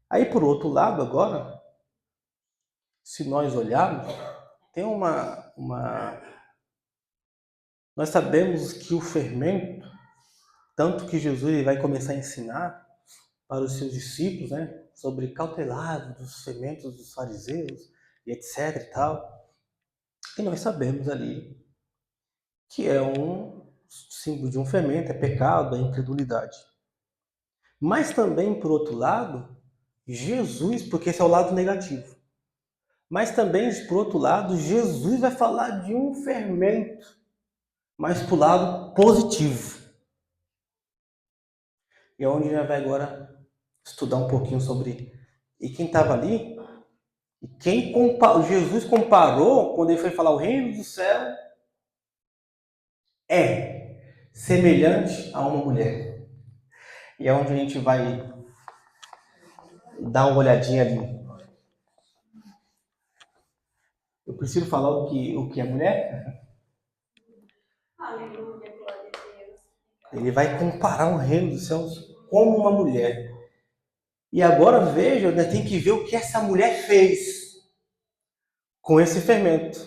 Aí, por outro lado, agora, se nós olharmos, tem nós sabemos que o fermento, tanto que Jesus vai começar a ensinar para os seus discípulos, né, sobre cautelar dos fermentos dos fariseus, e etc e tal. E nós sabemos ali que é um símbolo de um fermento, é pecado, é incredulidade. Mas também, por outro lado, Jesus, porque esse é o lado negativo, mas também, por outro lado, Jesus vai falar de um fermento, mas para o lado positivo. E é onde a gente vai agora estudar um pouquinho sobre. E quem estava ali, e quem Jesus comparou, quando ele foi falar o reino do céu, é semelhante a uma mulher. E é onde a gente vai dar uma olhadinha ali. Eu preciso falar o que é mulher? Aleluia, glória a Deus. Ele vai comparar o reino dos céus como uma mulher. E agora veja, né, tem que ver o que essa mulher fez com esse fermento.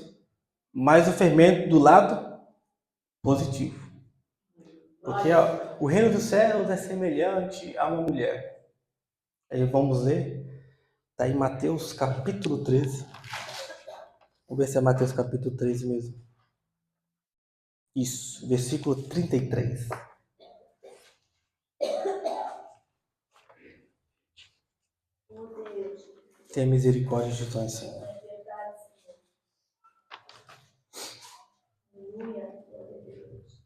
Mas o fermento do lado positivo. Porque ó, o reino dos céus é semelhante a uma mulher. Aí vamos ler. Está em Mateus capítulo 13. Vamos ver se é Mateus capítulo 13 mesmo. Isso, versículo 33. Meu Deus. Tenha misericórdia de nós, Senhor. É verdade, Senhor. Aleluia, glória a Deus.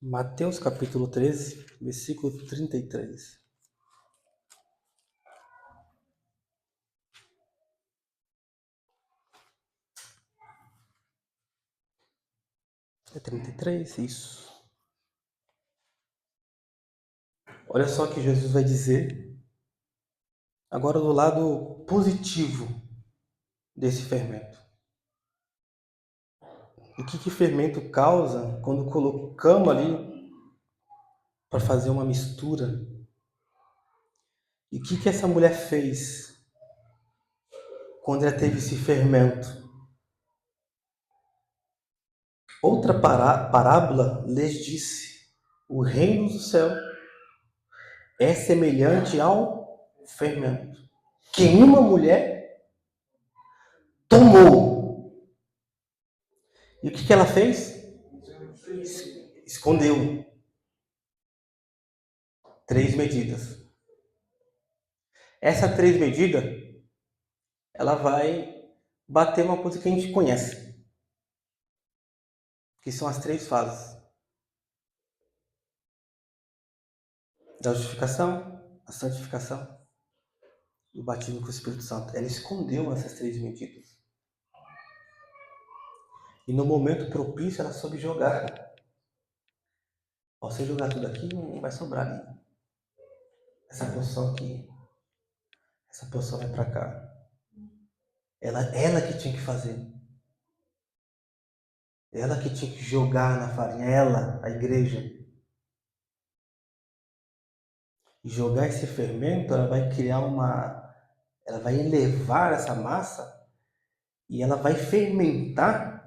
Mateus capítulo 13, versículo 33. É 33? Isso. Olha só o que Jesus vai dizer. Agora do lado positivo desse fermento. O que fermento causa quando colocamos ali para fazer uma mistura? E o que essa mulher fez quando ela teve esse fermento? Outra parábola lhes disse: o reino do céu é semelhante ao fermento que uma mulher tomou. E o que ela fez? Escondeu. 3 medidas. Essa 3 medidas, ela vai bater uma coisa que a gente conhece, que são as 3 fases da justificação, a santificação e o batismo com o Espírito Santo. Ela escondeu essas 3 medidas. E no momento propício, ela soube jogar. Ao você jogar tudo aqui, não vai sobrar ali. Essa porção aqui, essa porção vai para cá. Ela que tinha que fazer. Ela que tinha que jogar na farinha. Ela, a igreja. E jogar esse fermento, ela vai criar ela vai elevar essa massa e ela vai fermentar.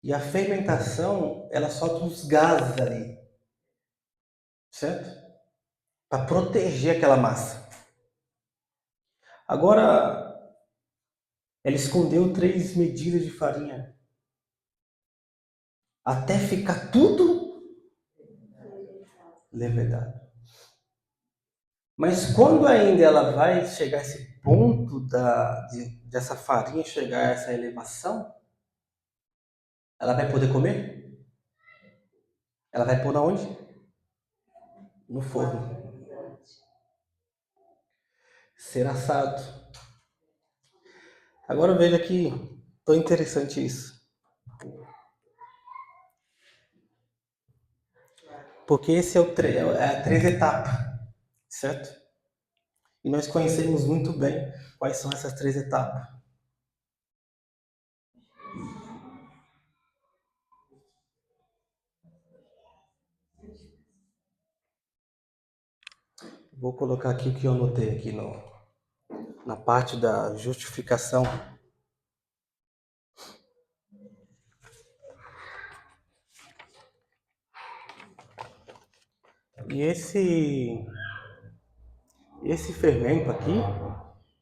E a fermentação, ela solta uns gases ali. Certo? Para proteger aquela massa. Agora, ela escondeu 3 medidas de farinha. Até ficar tudo levedado. Mas quando ainda ela vai chegar a esse ponto dessa farinha chegar a essa elevação, ela vai poder comer? Ela vai pôr aonde? No forno. Ser assado. Agora veja que tão interessante isso. Porque esse é a 3 etapas, certo? E nós conhecemos muito bem quais são essas 3 etapas. Vou colocar aqui o que eu anotei aqui na parte da justificação. E esse fermento aqui,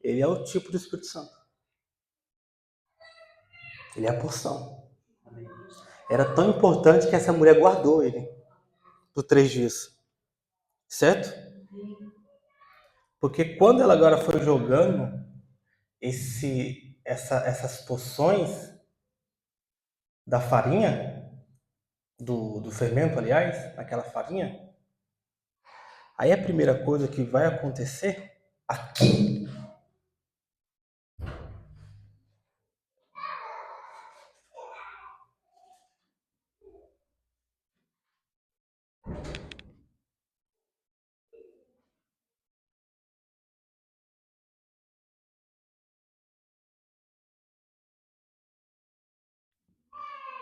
ele é o tipo do Espírito Santo. Ele é a porção. Era tão importante que essa mulher guardou ele por 3 dias. Certo? Porque quando ela agora foi jogando essas porções da farinha, do fermento, aliás, naquela farinha, aí a primeira coisa que vai acontecer aqui,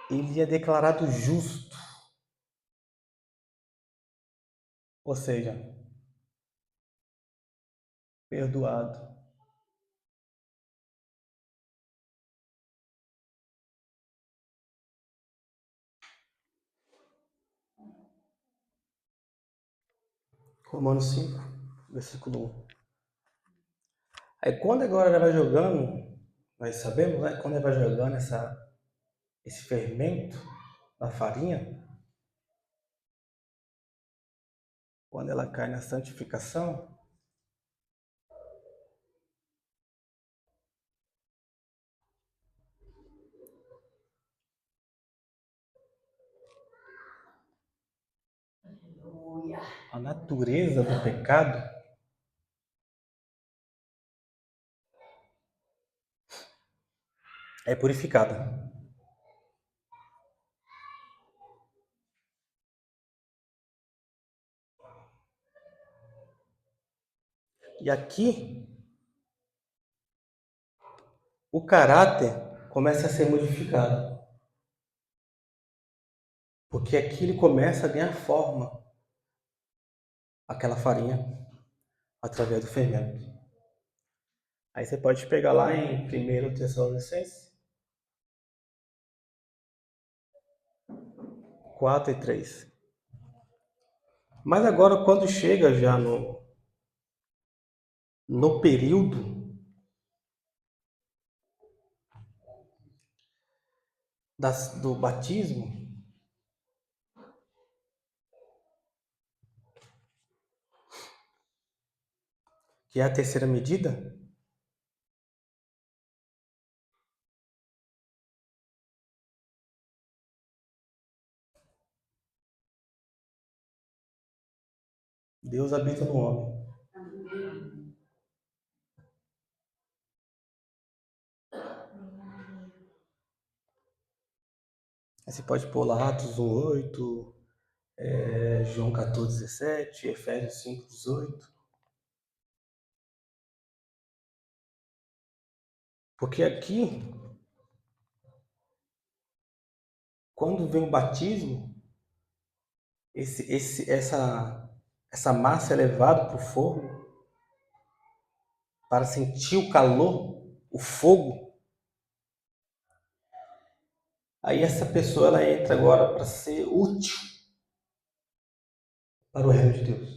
ele é declarado justo, ou seja, perdoado. Romanos 5, versículo 1. Aí quando agora ela vai jogando, nós sabemos, né? Quando ela vai jogando esse fermento na farinha, quando ela cai na santificação, Aleluia. a natureza do pecado é purificada. E aqui, o caráter começa a ser modificado. Porque aqui ele começa a ganhar forma, aquela farinha, através do fermento. Aí você pode pegar lá em 1 Tessalonicenses 4:3. Mas agora, quando chega já no período do batismo, que é a terceira medida, Deus habita no homem. Aí você pode pôr lá Atos 1:8, João 14:17, Efésios 5:18. Porque aqui, quando vem o batismo, essa massa é levada para o forno para sentir o calor, o fogo. Aí essa pessoa ela entra agora para ser útil para o reino de Deus.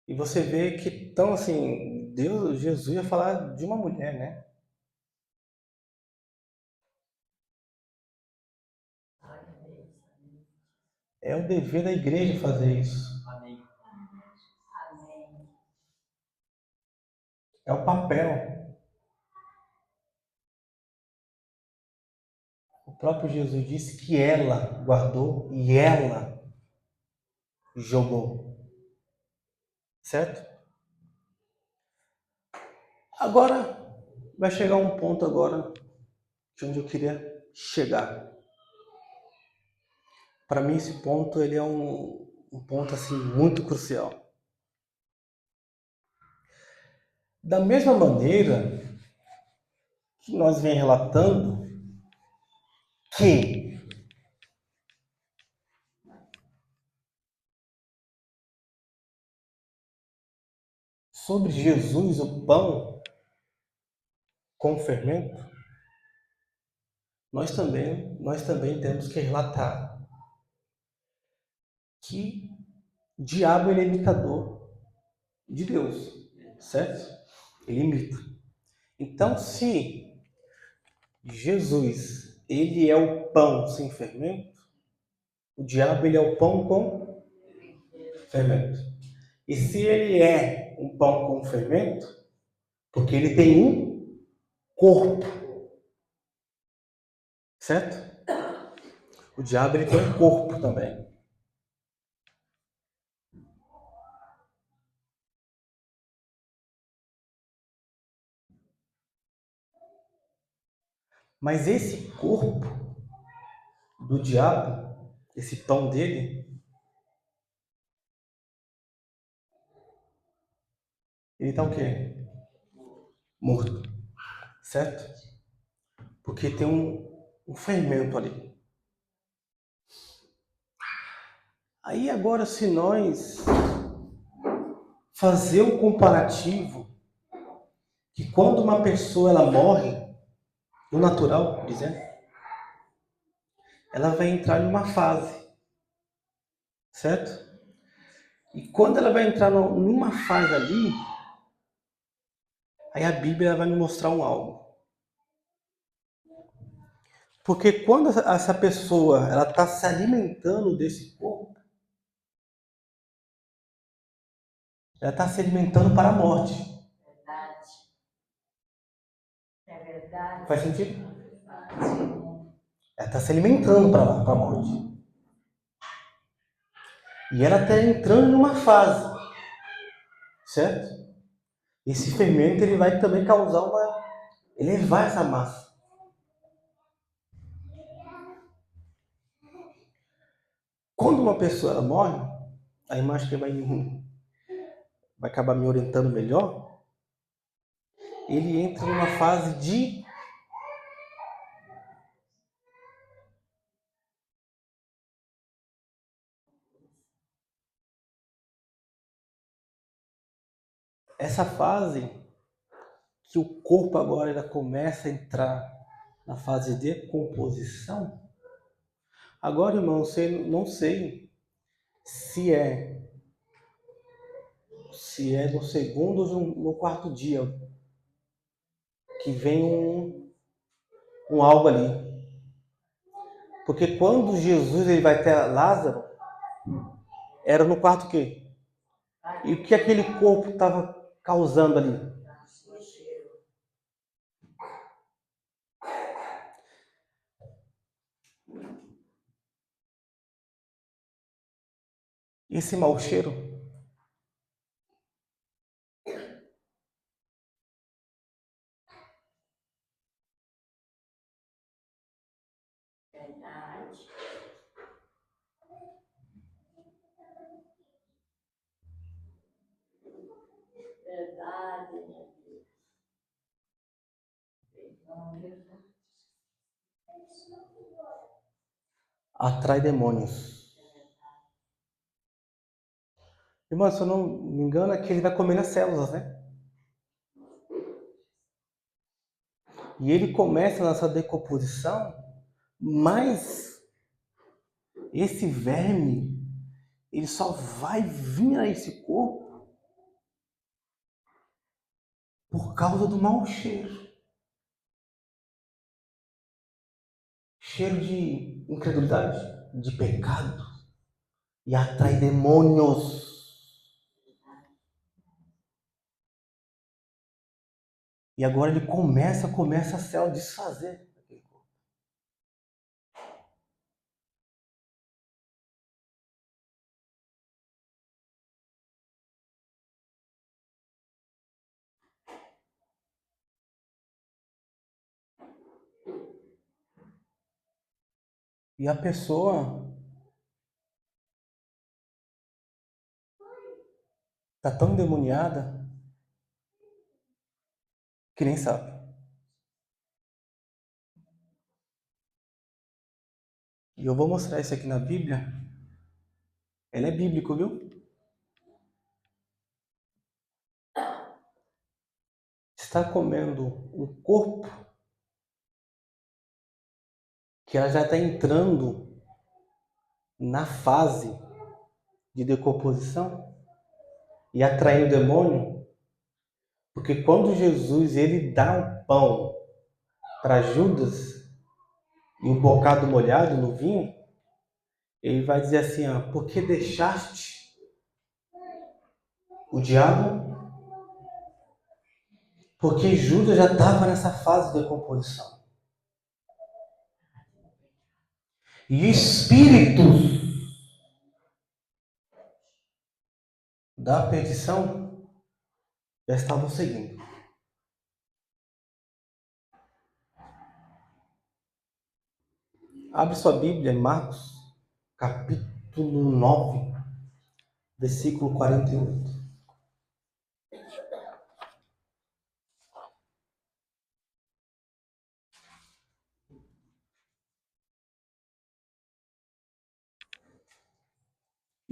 E você vê que então assim, Jesus ia falar de uma mulher, né? É o dever da igreja fazer isso. Amém. Amém. É o papel. O próprio Jesus disse que ela guardou e ela jogou. Certo? Agora vai chegar um ponto agora de onde eu queria chegar. Para mim esse ponto ele é um ponto assim muito crucial. Da mesma maneira que nós vem relatando que sobre Jesus o pão com fermento, nós também temos que relatar que o diabo ele é imitador de Deus, certo? Ele imita. Então, se Jesus ele é o pão sem fermento, o diabo ele é o pão com fermento. E se ele é um pão com fermento, porque ele tem um corpo, Certo? O diabo ele tem um corpo também. Mas esse corpo do diabo, esse pão dele, ele tá o quê? Morto. Certo? Porque tem um fermento ali. Aí agora se nós fazer um comparativo que quando uma pessoa ela morre, no natural, dizendo, ela vai entrar numa fase, certo? E quando ela vai entrar numa fase ali, aí a Bíblia vai me mostrar um algo. Porque quando essa pessoa ela está se alimentando desse corpo, ela está se alimentando para a morte. Verdade. É verdade. Faz sentido? Ela está se alimentando para a morte. E ela está entrando numa fase, certo? Esse fermento ele vai também causar elevar essa massa. Quando uma pessoa ela morre, a imagem que vai acabar me orientando melhor, ele entra numa fase de essa fase que o corpo agora ele começa a entrar na fase de decomposição. Agora, irmão, não sei se é no segundo ou no quarto dia que vem um algo ali. Porque quando Jesus ele vai ter Lázaro, era no quarto quê? E o que aquele corpo estava causando ali? Esse mau cheiro. Verdade. Verdade, meu Deus. Atrai demônios. Irmão, se eu não me engano, é que ele vai comer as células, né? E ele começa nessa decomposição, mas esse verme, ele só vai vir a esse corpo por causa do mau cheiro. Cheiro de incredulidade, de pecado. E atrai demônios. E agora ele começa a se desfazer. E a pessoa está tão endemoniada que nem sabe. E eu vou mostrar isso aqui na Bíblia. Ele é bíblico, viu? Está comendo um corpo que ela já está entrando na fase de decomposição e atraindo o demônio, porque quando Jesus ele dá um pão para Judas e um bocado molhado no vinho, ele vai dizer assim, ó, por que deixaste o diabo? Porque Judas já estava nessa fase de decomposição. E espíritos da perdição já estavam seguindo. Abre sua Bíblia em Marcos, capítulo 9, versículo 48.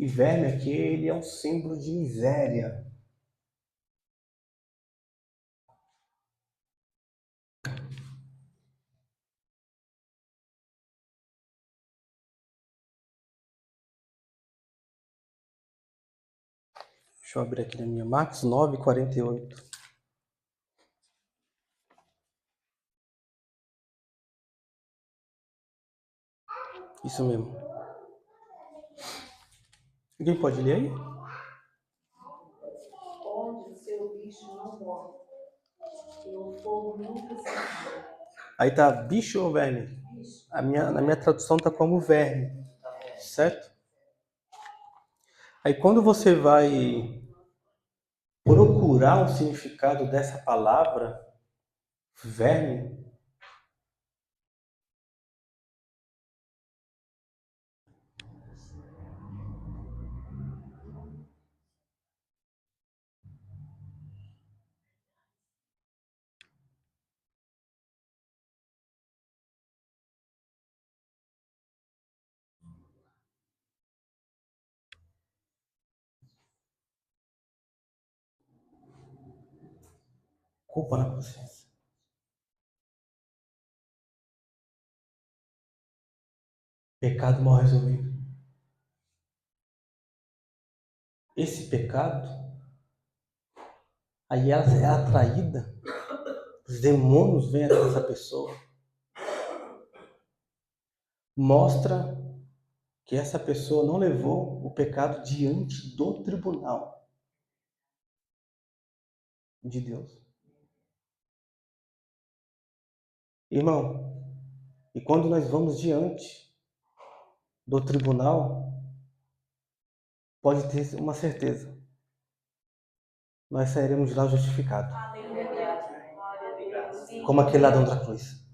E verme aqui, ele é um símbolo de miséria. Deixa eu abrir aqui na minha Marcos 9, 48. Isso mesmo. Alguém pode ler aí? Onde o seu bicho não morre, e o fogo nunca se apaga. Aí tá bicho ou verme? Bicho. Na minha tradução tá como verme, certo? Aí quando você vai procurar um significado dessa palavra, verme, culpa na consciência. Pecado mal resolvido. Esse pecado, aí ela é atraída, os demônios vêm até essa pessoa, mostra que essa pessoa não levou o pecado diante do tribunal de Deus. Irmão, e quando nós vamos diante do tribunal, pode ter uma certeza, nós sairemos de lá justificados, como aquele ladrão da cruz.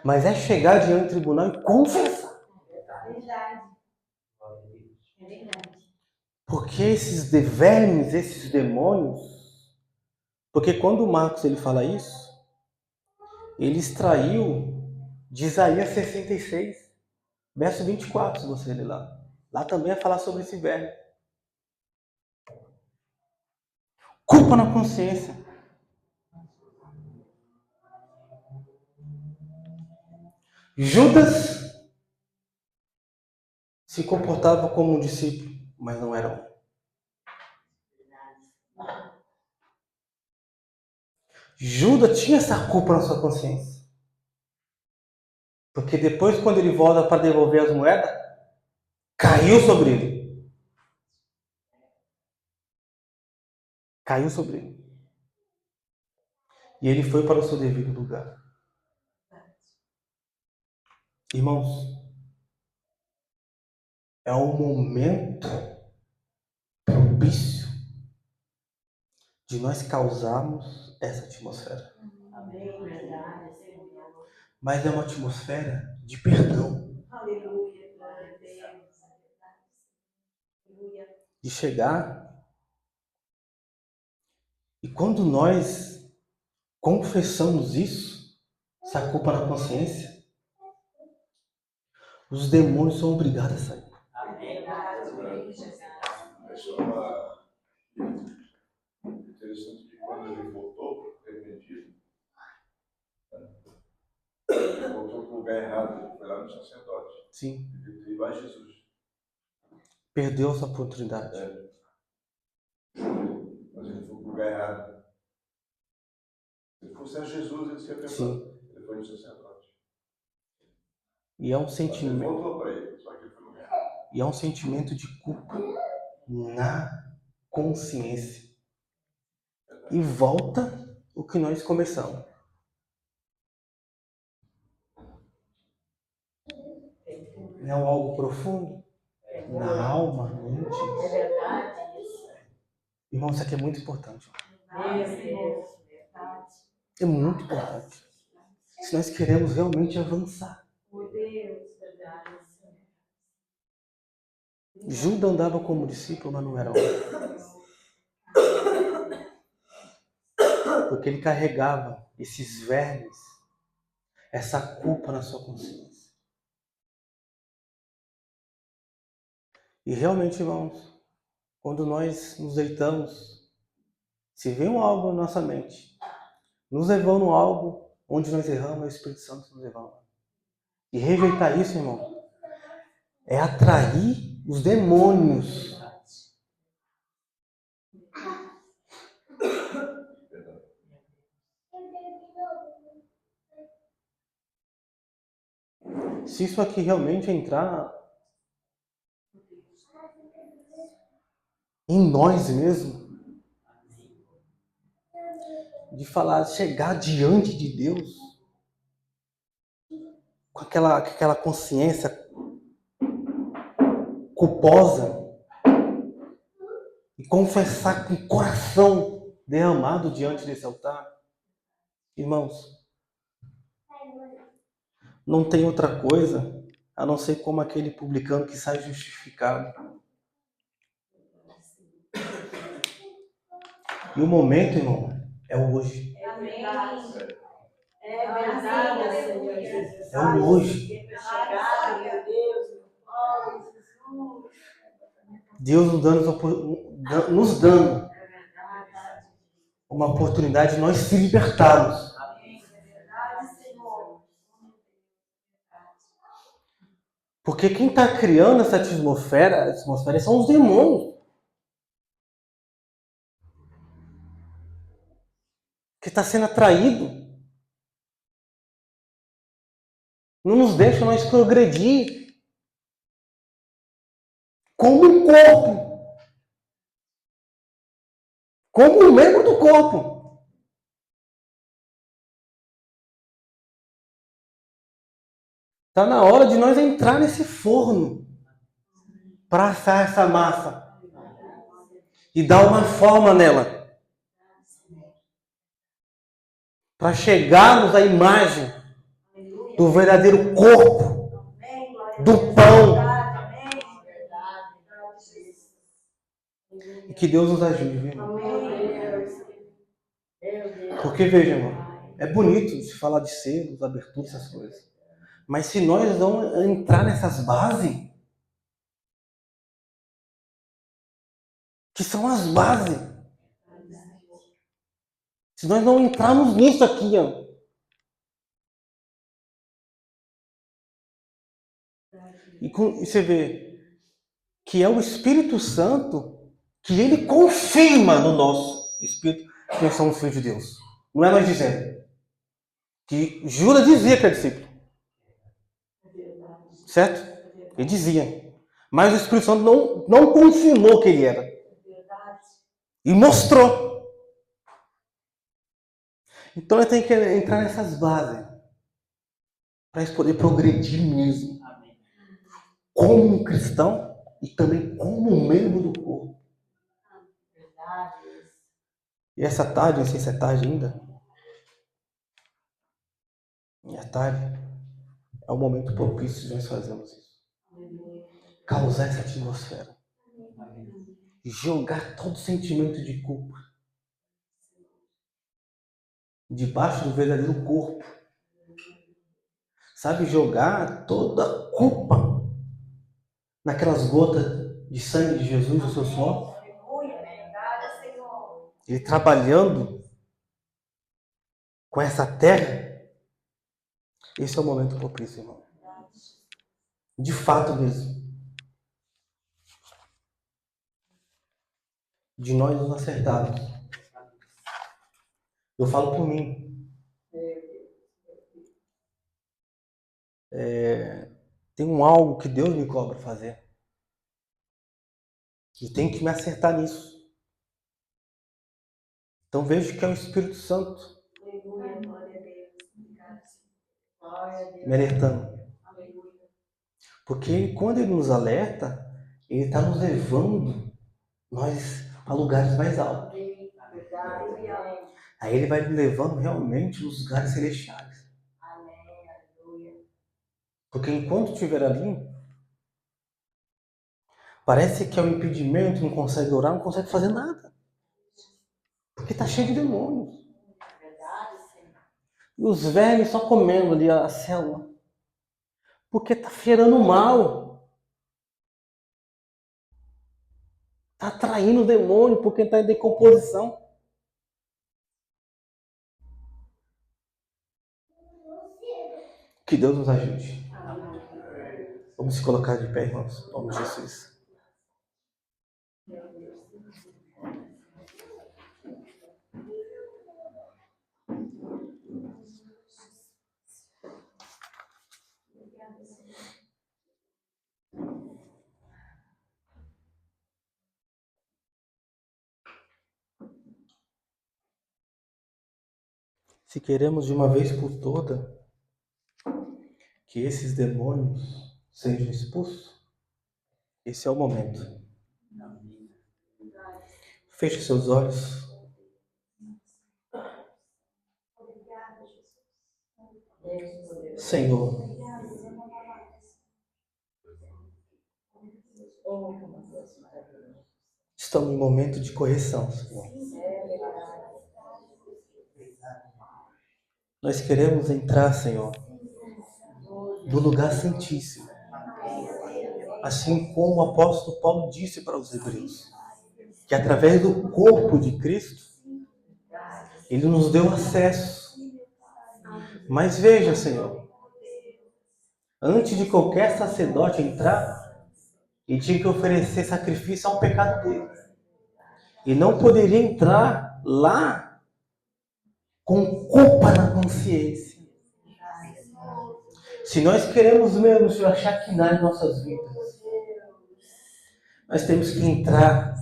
Mas é chegar diante do tribunal e confessar. Verdade. É verdade. Porque esses vermes, esses demônios, porque quando o Marcos ele fala isso, ele extraiu de Isaías 66, verso 24, se você ler lá. Lá também é falar sobre esse verme. Culpa na consciência. Judas se comportava como um discípulo, mas não era um. Judas tinha essa culpa na sua consciência. Porque depois, quando ele volta para devolver as moedas, caiu sobre ele. Caiu sobre ele. E ele foi para o seu devido lugar. Irmãos, é um momento propício de nós causarmos essa atmosfera. Amém. Verdade. Mas é uma atmosfera de perdão. Aleluia. Glória a Deus. Aleluia. De chegar. E quando nós confessamos isso, essa culpa na consciência, os demônios são obrigados a sair. Interessante que quando ele voltou, arrependido, ele voltou para o lugar errado, ele foi lá no sacerdote. Sim. Ele vai a Jesus. Perdeu essa oportunidade. Mas ele foi para o lugar errado. Se ele fosse a Jesus, ele seria perdoado. Ele foi no sacerdote. E é um sentimento. Ele voltou para ele, só que ele foi no lugar errado. E é um sentimento de culpa na consciência. E volta o que nós começamos. É algo profundo na alma, no É íntimo. verdade isso. Irmão, isso aqui é muito importante. Meu Deus, verdade. É muito importante. Se nós queremos realmente avançar. Meu Deus, verdade. Judas andava como discípulo, mas não era homem. Porque ele carregava esses vermes, essa culpa na sua consciência. E realmente, irmãos, quando nós nos deitamos, se vem algo na nossa mente, nos levando a algo onde nós erramos, é o Espírito Santo nos levando. E rejeitar isso, irmão, é atrair os demônios. Se isso aqui realmente entrar em nós mesmos, de falar, chegar diante de Deus com aquela consciência culposa e confessar com o coração derramado diante desse altar, irmãos, não tem outra coisa a não ser como aquele publicano que sai justificado. E o momento, irmão, é o hoje. Amém. É verdade, Senhor Jesus. É o hoje. Chegado, meu Deus. Oh, Jesus. Deus nos dando É verdade. uma oportunidade de nós se libertarmos. Amém. É verdade, Senhor. Porque quem está criando essa atmosfera são os demônios. Que está sendo atraído. Não nos deixa nós progredir como um corpo. Como um membro do corpo. Está na hora de nós entrar nesse forno para assar essa massa e dar uma forma nela. Para chegarmos à imagem do verdadeiro corpo, do pão. E que Deus nos ajude, viu, irmão? Porque, veja, irmão, é bonito se falar de selos, aberturas, essas coisas. Mas se nós não entrar nessas bases, que são as bases, se nós não entrarmos nisso aqui, ó, e você vê que é o Espírito Santo que ele confirma no nosso espírito que nós somos filhos de Deus. Não é nós dizendo. Que Judas dizia que era discípulo. Certo? Ele dizia. Mas o Espírito Santo não confirmou que ele era. E mostrou. Então ele tem que entrar nessas bases. Para ele poder progredir mesmo. Como um cristão e também como um membro do corpo. E essa tarde, não sei se é tarde ainda. E à tarde é o momento propício de nós fazermos isso. Causar essa atmosfera. Jogar todo sentimento de culpa debaixo do verdadeiro corpo. Sabe, jogar toda a culpa naquelas gotas de sangue de Jesus no seu suor. Ele trabalhando com essa terra. Esse é o momento propício, irmão. De fato mesmo. De nós nos acertarmos. Eu falo por mim. Tem algo que Deus me cobra fazer. E tem que me acertar nisso. Então vejo que é o Espírito Santo me alertando. Porque quando ele nos alerta, ele está nos levando nós a lugares mais altos. Aí ele vai nos levando realmente nos lugares celestiais. Porque enquanto estiver ali, parece que é um impedimento, não consegue orar, não consegue fazer nada. Porque está cheio de demônios. E os velhos só comendo ali a célula. Porque está cheirando mal. Está atraindo o demônio porque está em decomposição. Que Deus nos ajude. Vamos se colocar de pé, irmãos. Em nome de Jesus. Se queremos de uma vez por toda que esses demônios sejam expulsos, esse é o momento. Feche seus olhos. Senhor, estamos em momento de correção, Senhor. Nós queremos entrar, Senhor, no lugar santíssimo. Assim como o apóstolo Paulo disse para os hebreus, que através do corpo de Cristo, ele nos deu acesso. Mas veja, Senhor, antes de qualquer sacerdote entrar, ele tinha que oferecer sacrifício ao pecado dele. E não poderia entrar lá com culpa na consciência. Se nós queremos mesmo, Senhor, achar que nada em nossas vidas, nós temos que entrar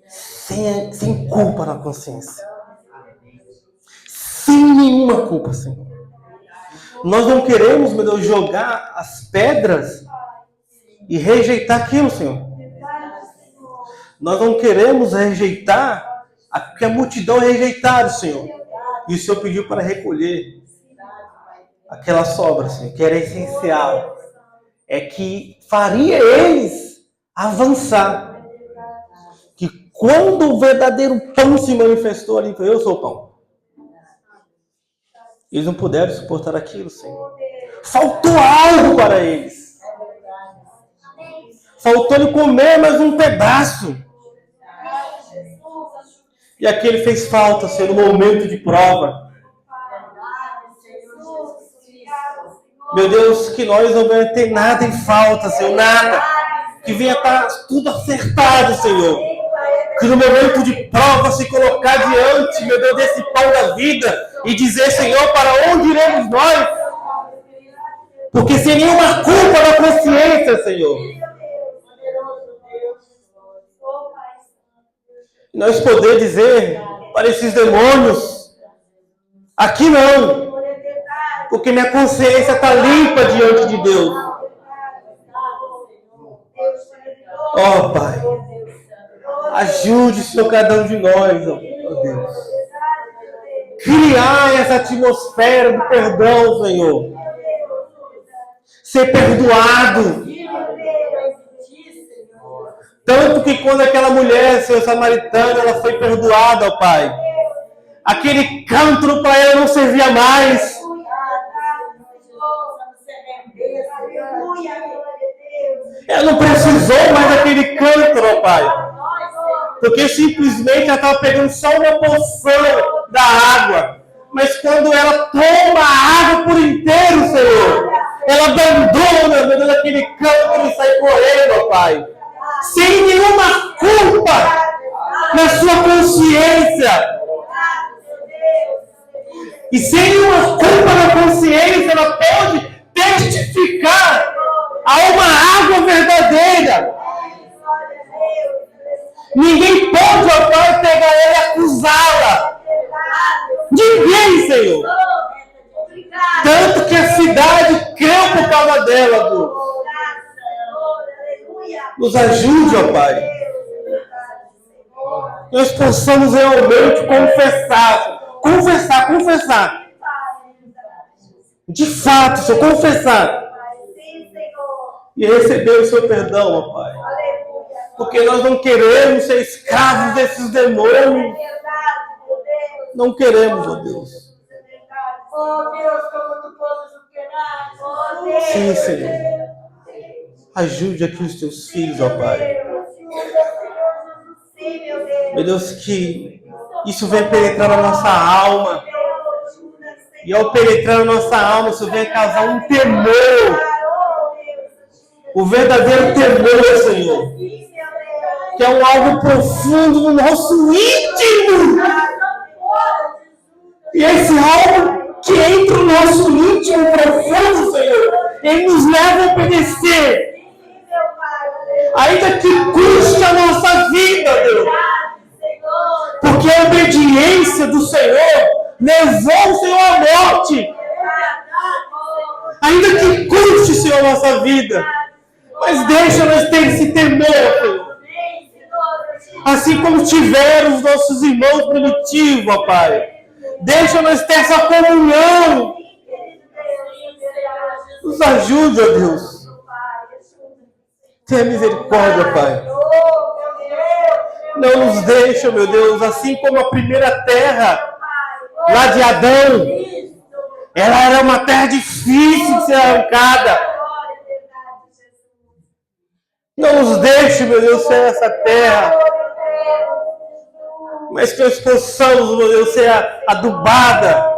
sem culpa na consciência. Sem nenhuma culpa, Senhor. Nós não queremos, meu Deus, jogar as pedras e rejeitar aquilo, Senhor. Nós não queremos rejeitar o que a multidão é rejeitada, Senhor. E o Senhor pediu para recolher aquela sobra, Senhor, que era essencial. É que faria eles avançar. Que quando o verdadeiro pão se manifestou ali, eu sou o pão. Eles não puderam suportar aquilo, Senhor. Faltou algo para eles. Faltou-lhe comer mais um pedaço. E aquele fez falta, Senhor, no momento de prova. Meu Deus, que nós não venhamos ter nada em falta, Senhor, nada. Que venha estar tudo acertado, Senhor. Que no momento de prova se colocar diante, meu Deus, desse pão da vida e dizer, Senhor, para onde iremos nós? Porque sem nenhuma culpa na consciência, Senhor. E nós poder dizer para esses demônios, aqui não. Porque minha consciência está limpa diante de Deus. Ó, Pai. Ajude, Senhor, cada um de nós, ó Deus. Criar essa atmosfera do perdão, Senhor. Ser perdoado. Tanto que quando aquela mulher, Senhor, samaritana, ela foi perdoada, ó Pai. Aquele cântaro para ela não servia mais. Ela não precisou mais daquele cântaro, ó Pai. Porque simplesmente ela estava pegando só uma porção da água. Mas quando ela toma a água por inteiro, Senhor, ela abandona, meu Deus, aquele cântaro e sai correndo, ó Pai. Sem nenhuma culpa na sua consciência. E sem nenhuma culpa na consciência, ela pode testificar a uma água verdadeira. Ninguém pode, ó Pai, pegar ela e acusá-la. Ninguém, Senhor. Tanto que a cidade creu por causa dela, Deus. Nos ajude, ó Pai. Nós possamos realmente confessar. De fato, Senhor, confessar. E receber o seu perdão, ó Pai. Porque nós não queremos ser escravos desses demônios. Não queremos, ó Deus. Oh Deus, como tu podes superar. Oh Deus. Sim, Senhor. Ajude aqui os teus filhos, ó Pai. Meu Deus, que isso venha penetrar na nossa alma. E ao penetrar na nossa alma, isso venha causar um temor. O verdadeiro temor, Senhor. Que é um algo profundo no nosso íntimo. E esse algo que entra no nosso íntimo profundo, Senhor, ele nos leva a obedecer. Ainda que custe a nossa vida, Deus. Porque a obediência do Senhor levou o Senhor à morte. Ainda que custe, Senhor, a nossa vida. Mas deixa nós ter esse temor, Senhor. Assim como tiveram os nossos irmãos primitivos, ó Pai. Deixa nós ter essa comunhão. Nos ajude, ó Deus. Tenha misericórdia, Pai. Não nos deixa, meu Deus, assim como a primeira terra lá de Adão. Ela era uma terra difícil de ser arrancada. Não nos deixe, meu Deus, ser essa terra. Mas que nós possamos, meu Deus, ser adubada,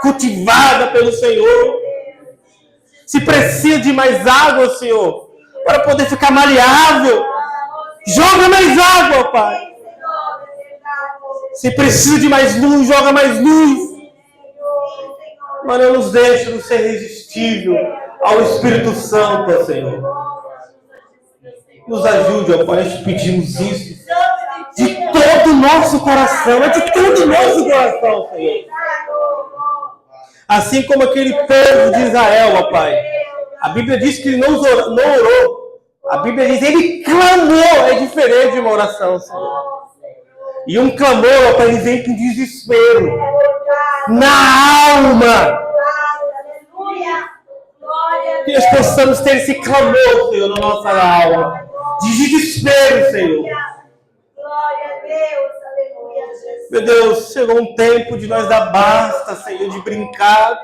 cultivada pelo Senhor. Se precisa de mais água, Senhor, para poder ficar maleável, joga mais água, Pai. Se precisa de mais luz, joga mais luz. Mas não nos deixe não ser resistível ao Espírito Santo, Senhor. Nos ajude, ó Pai, nós te pedimos isso de todo o nosso coração, de todo o nosso coração, Senhor. Assim como aquele povo de Israel, ó Pai. A Bíblia diz que ele não orou. A Bíblia diz que ele clamou. É diferente de uma oração, Senhor. E um clamor, ó Pai, ele vem com desespero na alma. Que nós possamos ter esse clamor, Senhor, na nossa alma. De desespero, Senhor. Meu Deus, chegou um tempo de nós dar basta, Senhor, de brincar.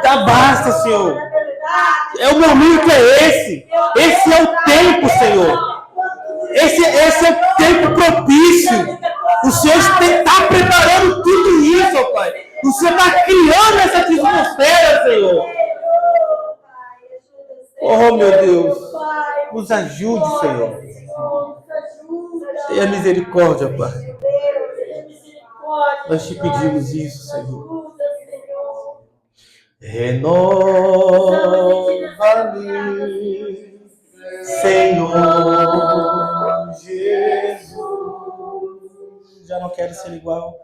Dá basta, Senhor. É o momento é esse. Esse é o tempo, Senhor. Esse é o tempo propício. O Senhor está preparando tudo isso, ó Pai. O Senhor está criando essa atmosfera, Senhor. Oh, meu Deus. Nos ajude, Senhor. Tenha misericórdia, Pai. Nós te pedimos isso, Senhor. Renova-me, Senhor Jesus. Já não quero ser igual.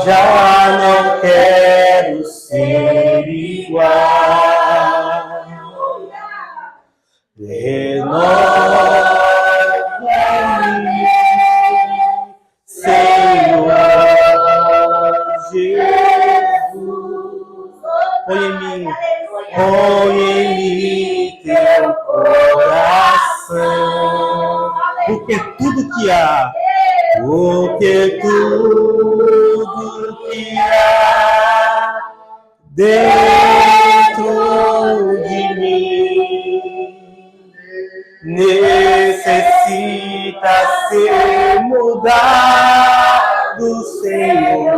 Já não quero ser igual. Renova-me, Senhor Jesus. Põe em mim teu coração. Porque tudo que há dentro de mim necessita ser mudado, Senhor.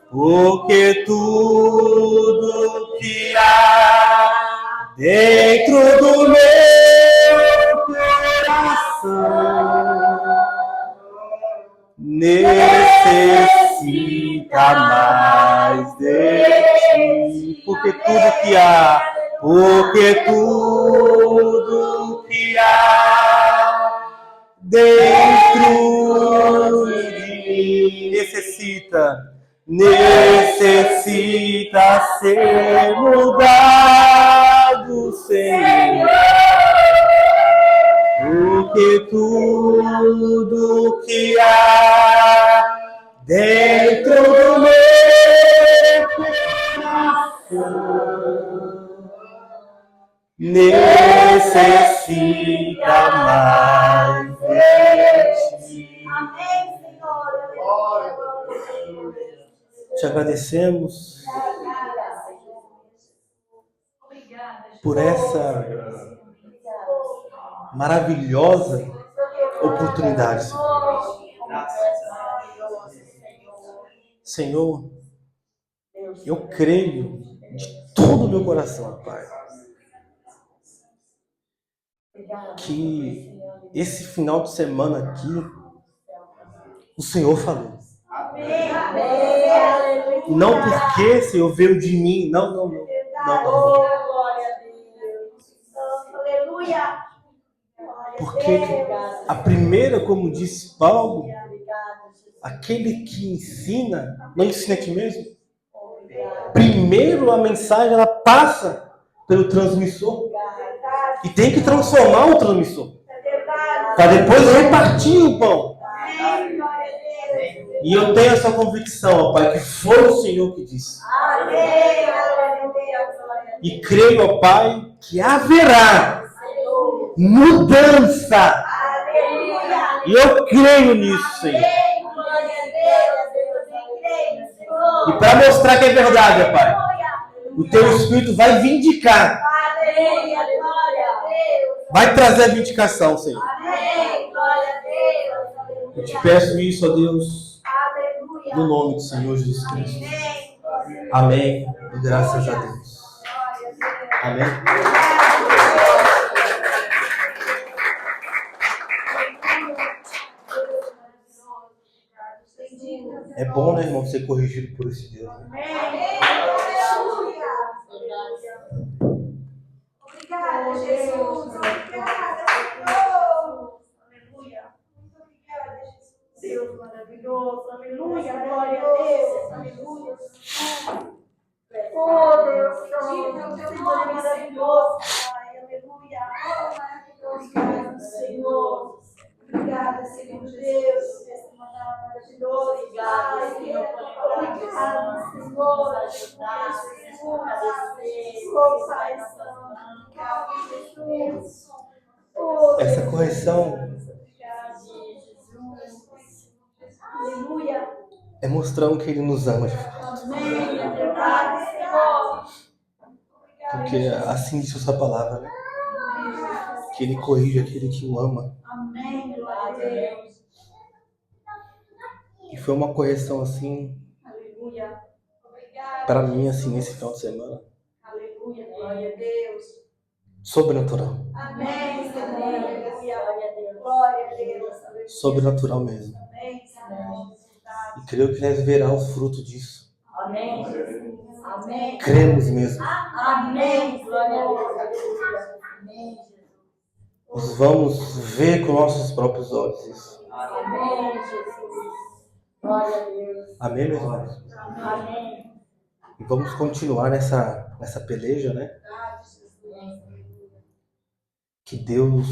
Porque tudo que há dentro do meu coração necessita mais de ti. Porque tudo que há dentro de mim necessita ser mudado, Senhor. que tudo que há dentro do meu coração necessita mais de ti. Amém, Senhor. Te agradecemos por essa maravilhosa oportunidade, Senhor. Senhor, eu creio de todo o meu coração, Pai, que esse final de semana aqui, o Senhor falou. Não porque, Senhor, veio de mim. Não. Porque a primeira, como disse Paulo, aquele que ensina, não ensina a ti mesmo. Primeiro a mensagem, ela passa pelo transmissor. E tem que transformar o transmissor. Para depois repartir o pão. E eu tenho essa convicção, ó Pai, que foi o Senhor que disse. E creio, ó Pai, que haverá mudança. E eu creio nisso, Senhor. E para mostrar que é verdade, ó Pai, o Teu Espírito vai vindicar. Vai trazer a vindicação, Senhor. Eu te peço isso, ó Deus, no nome do Senhor Jesus Cristo. Amém. E graças a Deus. Amém. É bom, né, irmão, ser corrigido por esse Deus, né? Obrigada, Jesus. Obrigada, Senhor. Aleluia. Muito obrigada, Jesus. Deus maravilhoso. Aleluia. Glória a Deus. Aleluia. Oh, Deus, Senhor maravilhoso, Pai. Aleluia. Obrigada, Senhor. Obrigada, Senhor Deus. Maravilhoso. Obrigada, Senhor. Obrigada, Senhor. Essa correção é mostrando que Ele nos ama de fato. Amém. É verdade, Senhor. Porque assim diz a sua palavra, né? Que Ele corrige aquele que o ama. Amém. Glória a Deus. E foi uma correção assim, Aleluia. Obrigada. para mim, assim, nesse final de semana, Aleluia. Glória a Deus. sobrenatural. Amém, Senhor. Aleluia. Glória a Deus. Aleluia. Sobrenatural mesmo. Amém, Senhor. E creio que nós verá o fruto disso. Amém. Amém. Cremos mesmo. Amém. Glória a Deus. Aleluia. Amém, Jesus. Nós vamos ver com nossos próprios olhos isso. Amém, Jesus. Glória a Deus. Amém, meus irmãos? Amém. E vamos continuar nessa peleja, né? Que Deus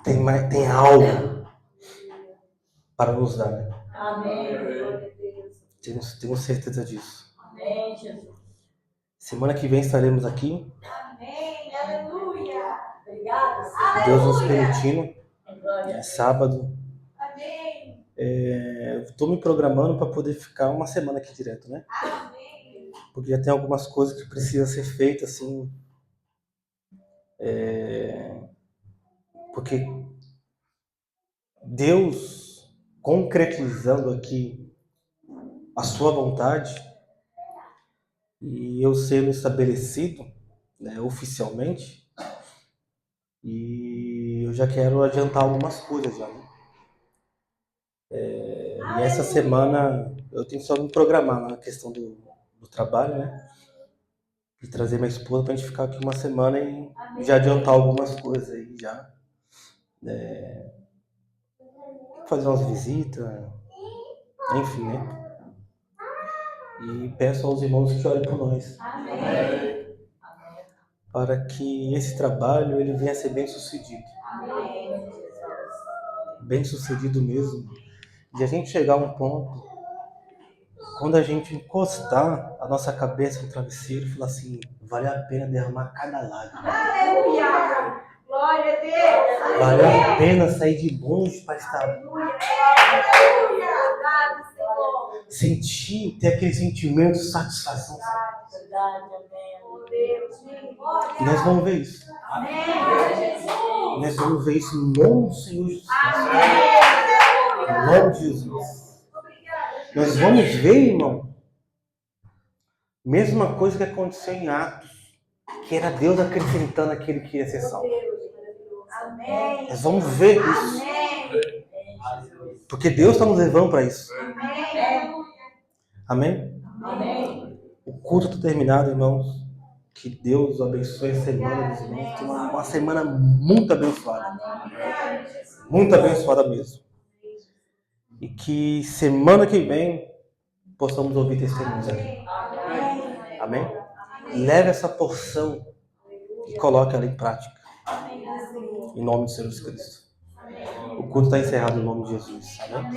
tem algo para nos dar, né? Amém. Glória a Deus. Tenho certeza disso. Amém, Jesus. Semana que vem estaremos aqui. Amém. Aleluia. Obrigada, Se Deus nos permitindo. Glória. É sábado. Amém. Estou me programando para poder ficar uma semana aqui direto, né? Amém. Porque já tem algumas coisas que precisam ser feitas, assim. Porque Deus, concretizando aqui a sua vontade, e eu sendo estabelecido, né, oficialmente, e eu já quero adiantar algumas coisas já, né? E essa semana eu tenho só me programar na questão do trabalho, né? E trazer minha esposa pra gente ficar aqui uma semana e já adiantar algumas coisas aí já. Fazer umas visitas, enfim, né? E peço aos irmãos que orem por nós. Amém. Para que esse trabalho ele venha a ser bem sucedido. Amém. bem-sucedido mesmo, de a gente chegar a um ponto, quando a gente encostar a nossa cabeça no travesseiro e falar assim, vale a pena derramar cada lágrima. Aleluia. Glória a Deus. Vale a pena sair de longe para estar. Aleluia. Obrigado, Senhor. Sentir, ter aquele sentimento de satisfação. Verdade, amém. Oh, Deus, E nós vamos ver isso. amém. Nós vamos ver isso em nome do Senhor Jesus. Em nome de Jesus. Nós vamos ver, irmão, mesma coisa que aconteceu em Atos, que era Deus acrescentando aquele que ia ser salvo. Amém. Nós vamos ver isso. Amém. Porque Deus está nos levando para isso. Amém. Amém? Amém. O culto está terminado, irmãos. Que Deus abençoe a semana dos irmãos. Tem uma semana muito abençoada. Muito abençoada mesmo. E que semana que vem possamos ouvir testemunhos aqui. Amém? Leve essa porção e coloque ela em prática. Em nome de Jesus Cristo. O culto está encerrado em nome de Jesus. Amém?